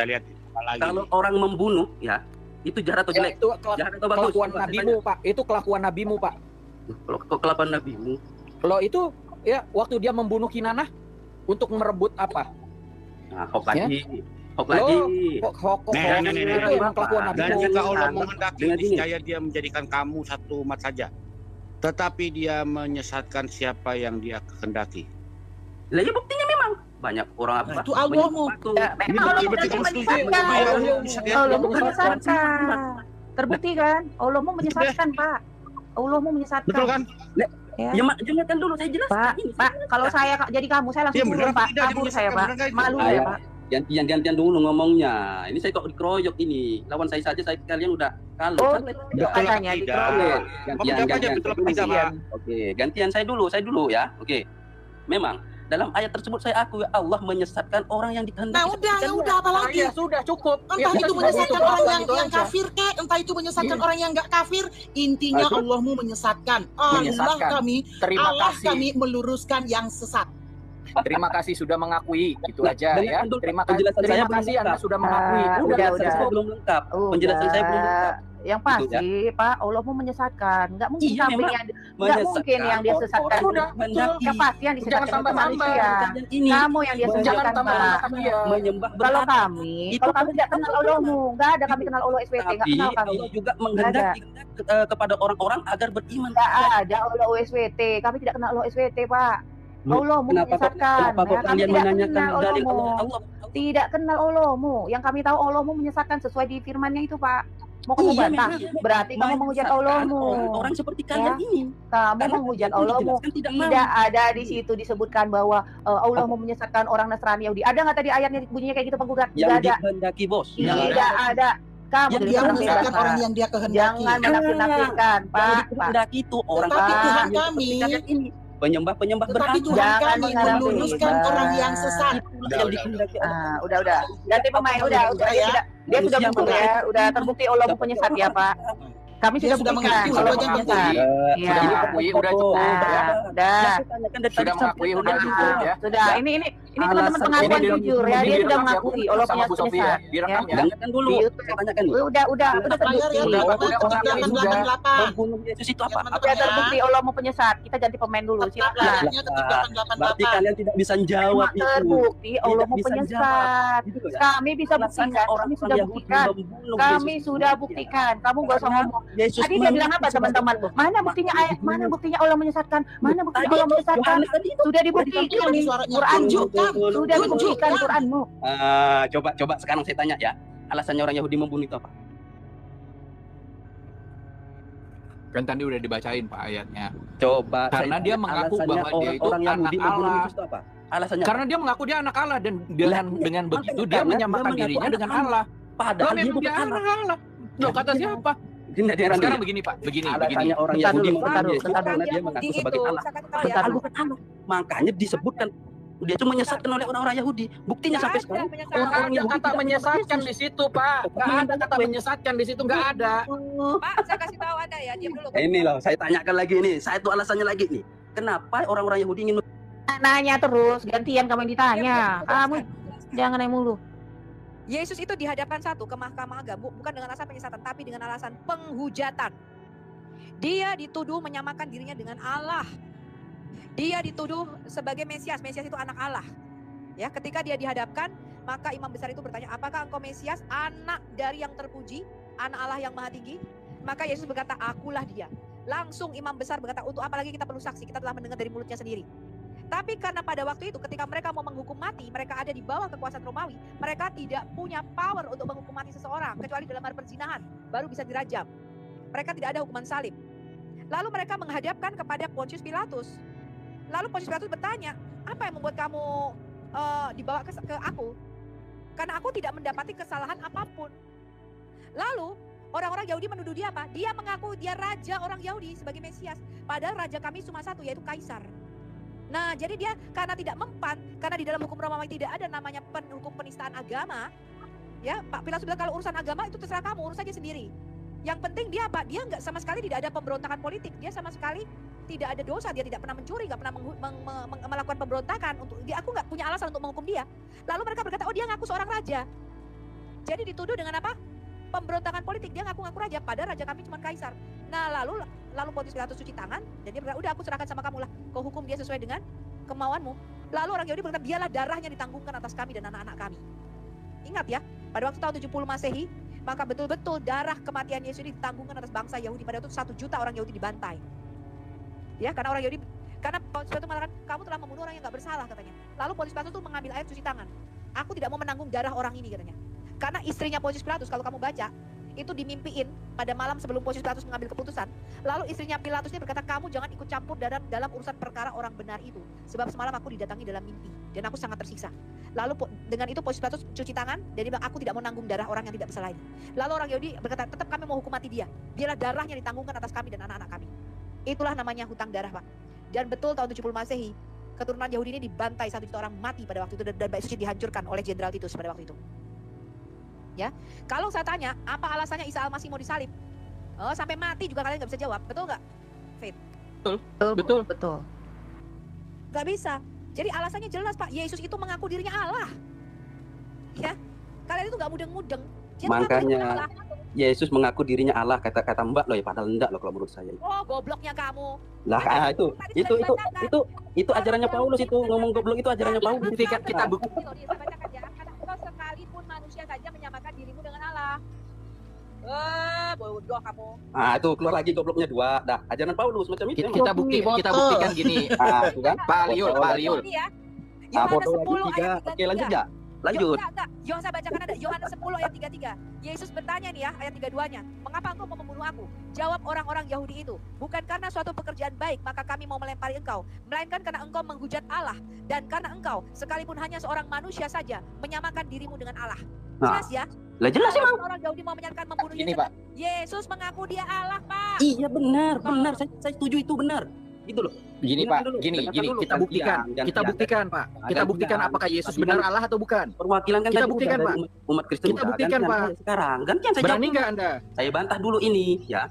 kalau orang membunuh ya itu jahat atau jelek? Itu kelakuan nabimu, Pak. Itu kelakuan nabimu, Pak. Kelakuan nabimu. Kalau itu ya waktu dia membunuh Kinanah untuk merebut apa? Nah, hok lagi. Hok lagi. Dan jika Allah menghendaki niscaya dia menjadikan kamu satu umat saja. Tetapi dia menyesatkan siapa yang dia kehendaki. Lah ya buktinya memang banyak orang apa? Itu Allah mau. Allah mau menyesatkan. Terbukti kan? Allah mau menyesatkan, Pak. Allah mau menyesatkan. Betul kan? Ya, jelaskan dulu saya jelaskan. Pak, kalau saya jadi kamu, saya langsung turun, Pak. Kabur saya, Pak. Malu ya, Pak. Gantian dulu ngomongnya. Ini saya kok dikeroyok ini. Lawan saya saja, kalian udah kalah. Oh, katanya dikeroyok. Gantian. Oke, gantian saya dulu ya. Oke. Memang dalam ayat tersebut saya akui Allah menyesatkan orang yang dikehendaki. Nah, udah apalagi? Ya sudah cukup. Entah itu menyesatkan orang yang kafir kek, entah itu menyesatkan orang yang enggak kafir, intinya Allahmu menyesatkan. Allah kami meluruskan yang sesat. Terima kasih sudah mengakui, itu Nah, aja ya. dengarkan dulu, Terima penjelasan saya terima belum kasih lengkap. Anda sudah mengakui. Penjelasan Udah. saya belum lengkap. Penjelasan saya belum lengkap. Yang Gitu ya. pasti, Pak, Allah mau menyesatkan. Nggak mungkin Iya, kambing memang yang nggak mungkin yang dia sesatkan. orang Sudah, menghendaki. pasti yang Jangan disesatkan itu tambah-tambah. manusia. Ini Kamu yang dia Jangan sesatkan, tambah-tambah Pak. dia. menyembah Kalau berhala. kami Itu tidak kenal Allahmu, nggak ada kami kenal Allah SWT, nggak Tapi kenal kami. Allah juga Nggak ada. menghendaki kepada orang-orang agar beriman. Nggak ada Allah SWT, kami tidak kenal Allah SWT, Pak. Allah mu Kenapa kok menyesatkan. kenapa kok Kami kalian tidak menanyakan kenal dalil Allahmu. Allah? Tidak kenal Allahmu. Yang kami tahu Allahmu menyesatkan sesuai di firman-Nya itu, Pak. Mau kamu Iya, bantah? memang. Berarti kamu menghujat Allahmu. Orang seperti kalian Ya. ini. Kamu Karena menghujat yang Allahmu. dijelaskan tidak mau. Tidak ada di situ disebutkan bahwa Allah mau menyesatkan orang Nasrani Yahudi. Ada nggak tadi ayatnya bunyinya kayak gitu, penggugat? Yang Tidak ada. dikehendaki, Bos. Tidak ada. Kamu Yang tidak dia pernah menyesatkan bebas, orang Pak. yang dia kehendaki. Jangan menafsir-nafsirkan, Yang Pak. dikehendaki itu orang Tetapi orang Tuhan yang kami, seperti kalian ini. Penyembah-penyembah tetapi berhala. Tuhan Jangan kami mengarang meluruskan bebas. orang yang sesat. Itulah yang dikehendaki Allah. Udah. Ganti pemain, udah. Dia sudah Manusia gugur ya. Udah terbukti Allah penyesat ya, Pak. Kami Dia sudah sudah buktikan mengakui, Allah jangan penyesat. mengakui. Iya. Sudah mengakui, udah cukup ya. Udah. Sudah mengakui, udah cukup ya. Sudah. Ini teman-teman Alasan pengakuan ini jujur ya. Dia sudah mengakui Allah sama Bu Sofi ya. penyesat. Direkam ya. Dengarkan dulu. Saya tanyakan nih. Udah terbukti. Udah Membunuh Yesus itu apa? Udah terbukti Allah mau penyesat. Kita ganti pemain dulu. Silakan. Berarti kalian tidak bisa jawab itu. Terbukti Allah Tidak mau bisa penyesat. jawab. Gitu ya. Kami bisa Alasannya buktikan. orang Kami sudah Yahudi buktikan. membunuh Kami Yesus. sudah buktikan. Kamu gak usah ngomong. Yesus Tadi dia bilang apa, teman-teman? Mana buktinya ayat? Mana buktinya Allah menyesatkan? Mana buktinya Allah menyesatkan? Sudah dibuktikan nih. Quranmu. Sudah dibuktikan Quranmu. Coba sekarang saya tanya ya. Alasannya orang Yahudi membunuh itu apa? Kan tadi udah dibacain Pak ayatnya. Coba. Karena dia mengaku bahwa dia itu orang Yahudi anak membunuh Allah. Yesus itu apa? Alasannya Karena dia mengaku dia anak Allah dan dengan begitu dia menyamakan dirinya dengan Allah. Padahal dia memang bukan dia anak Allah. Loh kata siapa? Sekarang begini Pak, begini. Alasannya orang Bentar Yahudi dulu, membunuh bentar Yesus dulu. karena dia mengaku sebagai Allah. Padahal bukan Allah. Makanya disebutkan dia itu menyesatkan oleh orang-orang Yahudi. Buktinya sampai sekarang orang-orang Ada Yahudi kata tidak menyesatkan di situ Pak. Nggak ada kata menyesatkan di situ, nggak ada. Pak, saya kasih tahu Anda ya, diam dulu. Ini loh, saya tanyakan lagi nih. Saya itu alasannya lagi nih. Kenapa orang-orang Yahudi ingin Nanya terus, gantian kamu yang ditanya. Kamu jangan nanya mulu. Yesus itu dihadapkan satu ke mahkamah agama bukan dengan alasan penyesatan tapi dengan alasan penghujatan. Dia dituduh menyamakan dirinya dengan Allah. Dia dituduh sebagai Mesias. Mesias itu anak Allah. Ya, ketika dia dihadapkan, maka imam besar itu bertanya, "Apakah engkau Mesias, anak dari yang terpuji, anak Allah yang maha tinggi?" Maka Yesus berkata, "Akulah dia." Langsung imam besar berkata, "Untuk apa lagi kita perlu saksi? Kita telah mendengar dari mulutnya sendiri." Tapi karena pada waktu itu ketika mereka mau menghukum mati, mereka ada di bawah kekuasaan Romawi, mereka tidak punya power untuk menghukum mati seseorang kecuali dalam hal perzinahan, baru bisa dirajam. Mereka tidak ada hukuman salib. Lalu mereka menghadapkan kepada Pontius Pilatus. Lalu Pontius Pilatus bertanya, "Apa yang membuat kamu dibawa ke aku? Karena aku tidak mendapati kesalahan apapun." Lalu orang-orang Yahudi menuduh dia apa? Dia mengaku dia raja orang Yahudi sebagai Mesias. Padahal raja kami cuma satu, yaitu Kaisar. Nah, jadi dia karena tidak mempan, karena di dalam hukum Romawi tidak ada namanya hukum penistaan agama. Ya, Pak Pilatus bilang kalau urusan agama itu terserah kamu, urus saja sendiri. Yang penting dia apa? Dia nggak sama sekali tidak ada pemberontakan politik. Dia sama sekali tidak ada dosa. Dia tidak pernah mencuri, nggak pernah melakukan pemberontakan. Aku nggak punya alasan untuk menghukum dia. Lalu mereka berkata, oh dia ngaku seorang raja. Jadi dituduh dengan apa? Pemberontakan politik. Dia ngaku-ngaku raja. Padahal raja kami cuma Kaisar. Nah lalu Pontius Pilatus cuci tangan dan dia berkata, udah aku serahkan sama kamu lah. Kau hukum dia sesuai dengan kemauanmu. Lalu orang Yahudi berkata, biarlah darahnya ditanggungkan atas kami dan anak-anak kami. Ingat ya, pada waktu tahun 70 Masehi, maka betul-betul darah kematian Yesus ini ditanggungkan atas bangsa Yahudi. Pada waktu 1 juta orang Yahudi dibantai. Ya, karena orang Yahudi, karena Pontius Pilatus mengatakan, kamu telah membunuh orang yang gak bersalah katanya. Lalu Pontius Pilatus itu mengambil air cuci tangan. Aku tidak mau menanggung darah orang ini katanya. Karena istrinya Pontius Pilatus, kalau kamu baca, itu dimimpiin pada malam sebelum Pontius Pilatus mengambil keputusan. Lalu istrinya Pilatus ini berkata, kamu jangan ikut campur dalam urusan perkara orang benar itu. Sebab semalam aku didatangi dalam mimpi dan aku sangat tersiksa. Lalu dengan itu Pontius Pilatus cuci tangan dan dia bilang, aku tidak mau nanggung darah orang yang tidak bersalah ini. Lalu orang Yahudi berkata, tetap kami mau hukum mati dia. Biarlah darahnya ditanggungkan atas kami dan anak-anak kami. Itulah namanya hutang darah, Pak. Dan betul tahun 70 Masehi, keturunan Yahudi ini dibantai 1 juta orang mati pada waktu itu dan bait suci dihancurkan oleh Jenderal Titus pada waktu itu. Ya, kalau saya tanya apa alasannya Isa Al-Masih mau disalib, sampai mati juga kalian nggak bisa jawab, betul nggak, Faith? Betul. Nggak bisa. Jadi alasannya jelas Pak, Yesus itu mengaku dirinya Allah. Ya, kalian itu nggak mudeng-mudeng. Dia mengaku dirinya Makanya Allah. Yesus mengaku dirinya Allah, kata Mbak loh ya, padahal enggak loh kalau menurut saya. Oh, gobloknya kamu. Lah itu ajarannya Paulus itu, ngomong goblok itu ajarannya Paulus. Buktikan, kita bukti. Saya bacakan ya. Karena engkau sekalipun manusia saja menyamakan dirimu dengan Allah. Bodoh kamu. Ah, itu keluar lagi gobloknya 2. Dah, ajaran Paulus macam itu. Kita buktikan gini. Ah, itu kan. Pak Aliul. Bodoh lagi 3. Oke, lanjut ya. Lanjut. Yohanes, saya bacakan ada Yohanes 10 ayat 33. Yesus bertanya nih ya, ayat 32-nya. Mengapa engkau mau membunuh aku? Jawab orang-orang Yahudi itu. Bukan karena suatu pekerjaan baik, maka kami mau melempari engkau. Melainkan karena engkau menghujat Allah. Dan karena engkau, sekalipun hanya seorang manusia saja, menyamakan dirimu dengan Allah. Jelas ya? Lah jelas emang. Orang Yahudi mau menyatakan membunuh Ini, Yesus. Pak. Yesus mengaku dia Allah, Pak. Iya benar. Saya setuju itu benar. Gitu loh. Gini Pak, gini, kita buktikan, Pak. Kita buktikan apakah Yesus benar Allah atau bukan. Perwakilan kan kita tadi buktikan udah Pak. Umat Kristen. Kita buktikan Pak. Sekarang gantian saya Berani jawab. nggak Anda? Saya bantah dulu ini ya.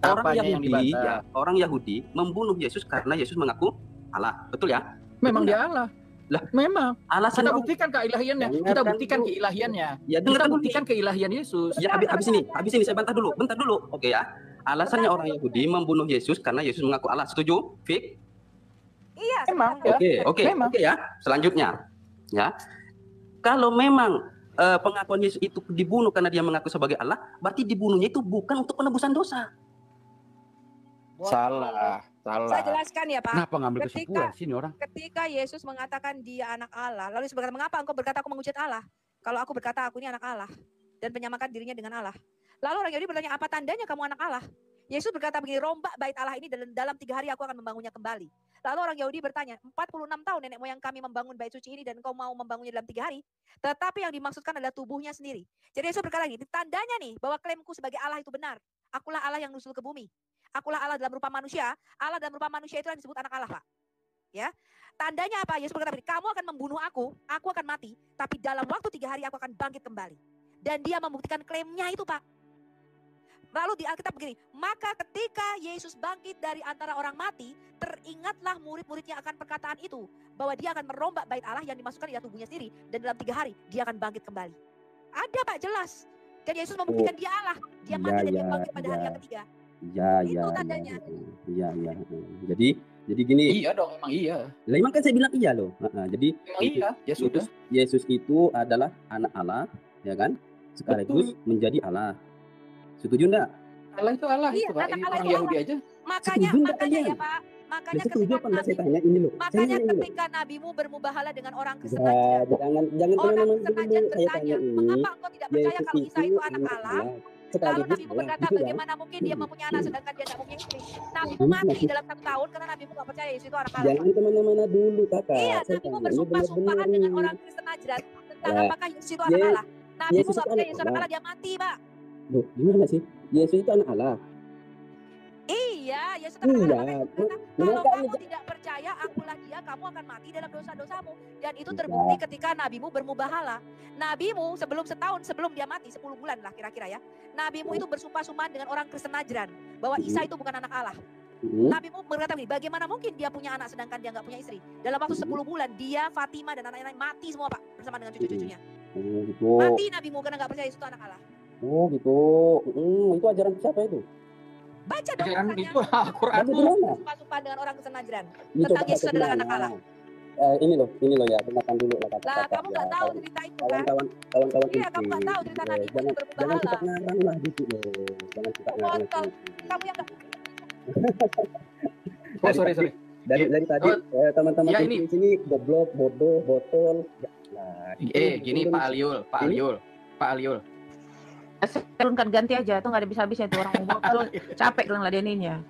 Apanya yang dibantah? Ya, orang Yahudi membunuh Yesus karena Yesus mengaku Allah. Betul ya? Memang dia Allah. Lah, memang. Alasan Kita buktikan keilahiannya. Kita buktikan keilahiannya. Ya, kita buktikan keilahian Yesus. Ya, habis ini saya bantah dulu. Bentar dulu. Oke ya. Alasannya orang Yahudi membunuh Yesus karena Yesus mengaku Allah. Setuju? Fik? Iya, memang. Oke ya. Selanjutnya, ya. Kalau memang pengakuan Yesus itu dibunuh karena dia mengaku sebagai Allah, berarti dibunuhnya itu bukan untuk penebusan dosa. Salah. Saya jelaskan ya Pak. Kenapa ngambil kesimpulan sini orang? Ketika Yesus mengatakan dia anak Allah, lalu Yesus berkata, mengapa engkau berkata aku menghujat Allah? Kalau aku berkata aku ini anak Allah dan menyamakan dirinya dengan Allah. Lalu orang Yahudi bertanya, apa tandanya kamu anak Allah? Yesus berkata begini, rombak bait Allah ini dalam 3 hari aku akan membangunnya kembali. Lalu orang Yahudi bertanya, 46 tahun nenek moyang kami membangun bait suci ini dan engkau mau membangunnya dalam 3 hari? Tetapi yang dimaksudkan adalah tubuhnya sendiri. Jadi Yesus berkata gini, tandanya nih bahwa klaimku sebagai Allah itu benar. Akulah Allah yang nusul ke bumi. Akulah Allah dalam rupa manusia. Allah dalam rupa manusia itu yang disebut anak Allah, Pak. Ya. Tandanya apa? Yesus berkata begini, kamu akan membunuh aku akan mati, tapi dalam waktu 3 hari aku akan bangkit kembali. Dan dia membuktikan klaimnya itu, Pak. Lalu di Alkitab begini, maka ketika Yesus bangkit dari antara orang mati, teringatlah murid-muridnya akan perkataan itu, bahwa dia akan merombak bait Allah yang dimasukkan di tubuhnya sendiri, dan dalam 3 hari dia akan bangkit kembali. Ada Pak, jelas. Dan Yesus membuktikan dia Allah, dia mati dan dia bangkit pada hari yang ketiga. Itu tandanya. Iya. Jadi gini. Iya dong, emang iya. Lah emang kan saya bilang iya loh. Jadi emang iya, ya sudah. Yesus itu adalah anak Allah, ya kan? Sekaligus menjadi Allah. Setuju enggak? Allah itu Allah iya, itu Pak. Orang Yahudi aja. Makanya ya Pak. Makanya ketika nabimu bermubahalah dengan orang Kristen aja. Orang Kristen aja bertanya, mengapa engkau tidak percaya kalau Isa itu anak Allah? Lalu nabimu berkata, bagaimana mungkin dia mempunyai anak sedangkan dia tidak mempunyai istri? Nabimu mati dalam 1 tahun karena nabimu tidak percaya Yesus itu anak Allah. Jangan kemana-mana dulu kakak. Iya, nabimu bersumpah-sumpahan dengan orang Kristen Najran tentang apakah Yesus itu anak Allah. Nabimu tidak percaya Yesus anak Allah, dia mati Pak. Loh, gimana sih? Yesus itu anak Allah. Iya, Yesus kalau kamu tidak percaya akulah dia, kamu akan mati dalam dosa-dosamu. Dan itu terbukti ketika nabimu bermubahalah. Nabimu sebelum setahun sebelum dia mati, 10 bulan lah kira-kira ya. Nabimu itu bersumpah-sumpah dengan orang Kristen Najran bahwa Isa itu bukan anak Allah. Nabimu berkata begini, bagaimana mungkin dia punya anak sedangkan dia nggak punya istri? Dalam waktu 10 bulan dia, Fatimah dan anak-anak mati semua Pak, bersama dengan cucu-cucunya. Mati nabimu karena nggak percaya Yesus itu anak Allah. Oh gitu. Itu ajaran siapa itu? Baca dong. Ajaran itu Al-Quran. Sumpah-sumpah dengan orang Kristen Najran tentang Yesus adalah anak Allah. Ini loh ya, dengarkan dulu lah kata-kata. Lah, kamu nggak tahu cerita itu kan? Kawan-kawan iya, kamu nggak tahu cerita Nabi itu bermubahalah. Jangan kita ngarang lah dikit loh. Jangan kita ngarang. Kamu yang nggak. Oh sorry. Dari tadi teman-teman ya, di sini goblok, bodoh, botol. Nah, gini Pak Aliul. Turunkan ganti aja, tuh nggak ada bisa-habisnya tuh orang ngomong. Capek kan ngeladeninnya.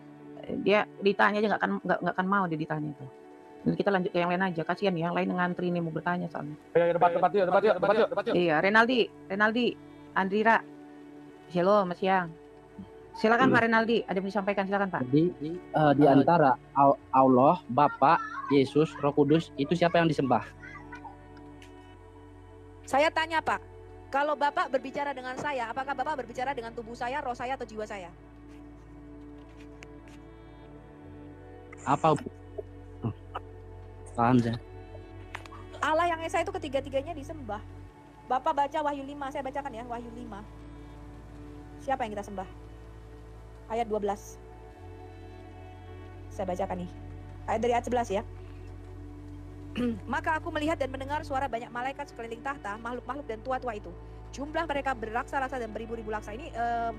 Dia ditanya aja nggak akan mau dia ditanya tuh. Dan kita lanjut ke yang lain aja, kasihan yang lain ngantri nih mau bertanya soalnya. Debat yuk. Iya, Renaldi, Andrira. Halo, Mas Yang. Silakan Pak Renaldi, ada yang disampaikan, silakan Pak. Jadi di antara Allah, Bapa, Yesus, Roh Kudus, itu siapa yang disembah? Saya tanya Pak, kalau Bapak berbicara dengan saya, apakah Bapak berbicara dengan tubuh saya, roh saya, atau jiwa saya? Apa? Paham saya. Allah yang Esa itu ketiga-tiganya disembah. Bapak baca Wahyu 5, saya bacakan ya, Wahyu 5. Siapa yang kita sembah? Ayat 12. Saya bacakan nih. Ayat dari ayat 11 ya. Maka aku melihat dan mendengar suara banyak malaikat sekeliling tahta, makhluk-makhluk dan tua-tua itu. Jumlah mereka berraksa-raksa dan beribu-ribu laksa. Ini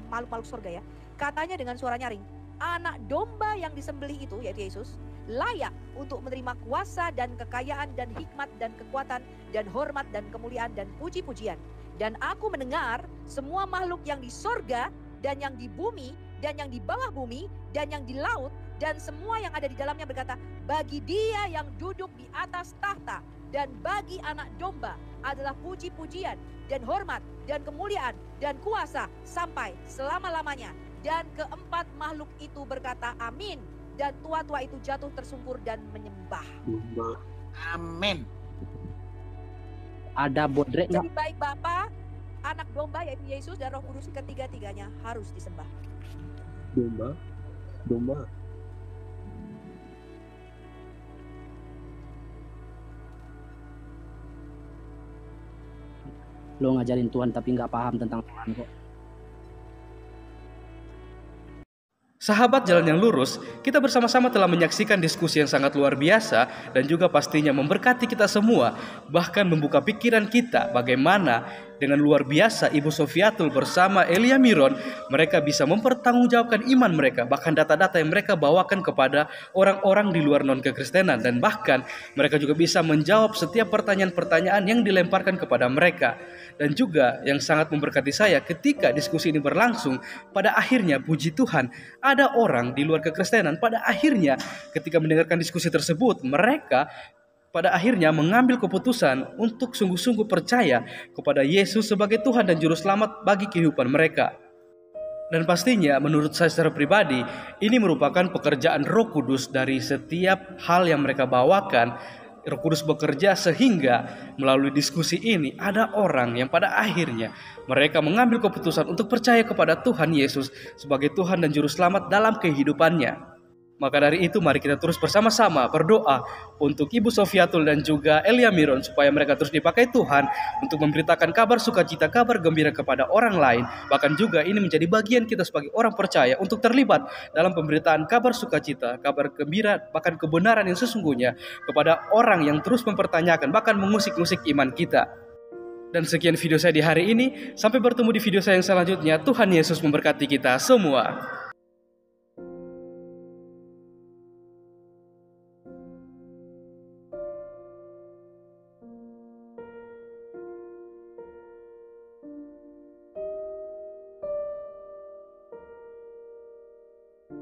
makhluk-makhluk surga ya. Katanya dengan suara nyaring, anak domba yang disembelih itu, yaitu Yesus, layak untuk menerima kuasa dan kekayaan dan hikmat dan kekuatan dan hormat dan kemuliaan dan puji-pujian. Dan aku mendengar semua makhluk yang di sorga dan yang di bumi dan yang di bawah bumi dan yang di laut dan semua yang ada di dalamnya berkata, bagi Dia yang duduk di atas tahta dan bagi anak domba adalah puji-pujian dan hormat dan kemuliaan dan kuasa sampai selama-lamanya. Dan keempat makhluk itu berkata amin. Dan tua-tua itu jatuh tersungkur dan menyembah. Amin. Ada bodrek nggak? Jadi baik Bapa, anak domba yaitu Yesus dan Roh Kudus ketiga-tiganya harus disembah. Domba. Lo ngajarin Tuhan tapi nggak paham tentang Tuhan kok. Sahabat Jalan yang Lurus, kita bersama-sama telah menyaksikan diskusi yang sangat luar biasa dan juga pastinya memberkati kita semua, bahkan membuka pikiran kita bagaimana dengan luar biasa Ibu Sofiatul bersama Elia Miron, mereka bisa mempertanggungjawabkan iman mereka, bahkan data-data yang mereka bawakan kepada orang-orang di luar non-kekristenan, dan bahkan mereka juga bisa menjawab setiap pertanyaan-pertanyaan yang dilemparkan kepada mereka. Dan juga yang sangat memberkati saya ketika diskusi ini berlangsung, pada akhirnya puji Tuhan ada orang di luar kekristenan, pada akhirnya ketika mendengarkan diskusi tersebut, mereka pada akhirnya mengambil keputusan untuk sungguh-sungguh percaya kepada Yesus sebagai Tuhan dan Juru Selamat bagi kehidupan mereka. Dan pastinya menurut saya secara pribadi, ini merupakan pekerjaan Roh Kudus dari setiap hal yang mereka bawakan. Roh Kudus bekerja sehingga melalui diskusi ini ada orang yang pada akhirnya mereka mengambil keputusan untuk percaya kepada Tuhan Yesus sebagai Tuhan dan Juru Selamat dalam kehidupannya. Maka dari itu mari kita terus bersama-sama berdoa untuk Ibu Sofiatul dan juga Elia Miron supaya mereka terus dipakai Tuhan untuk memberitakan kabar sukacita, kabar gembira kepada orang lain. Bahkan juga ini menjadi bagian kita sebagai orang percaya untuk terlibat dalam pemberitaan kabar sukacita, kabar gembira, bahkan kebenaran yang sesungguhnya kepada orang yang terus mempertanyakan, bahkan mengusik-ngusik iman kita. Dan sekian video saya di hari ini. Sampai bertemu di video saya yang selanjutnya. Tuhan Yesus memberkati kita semua.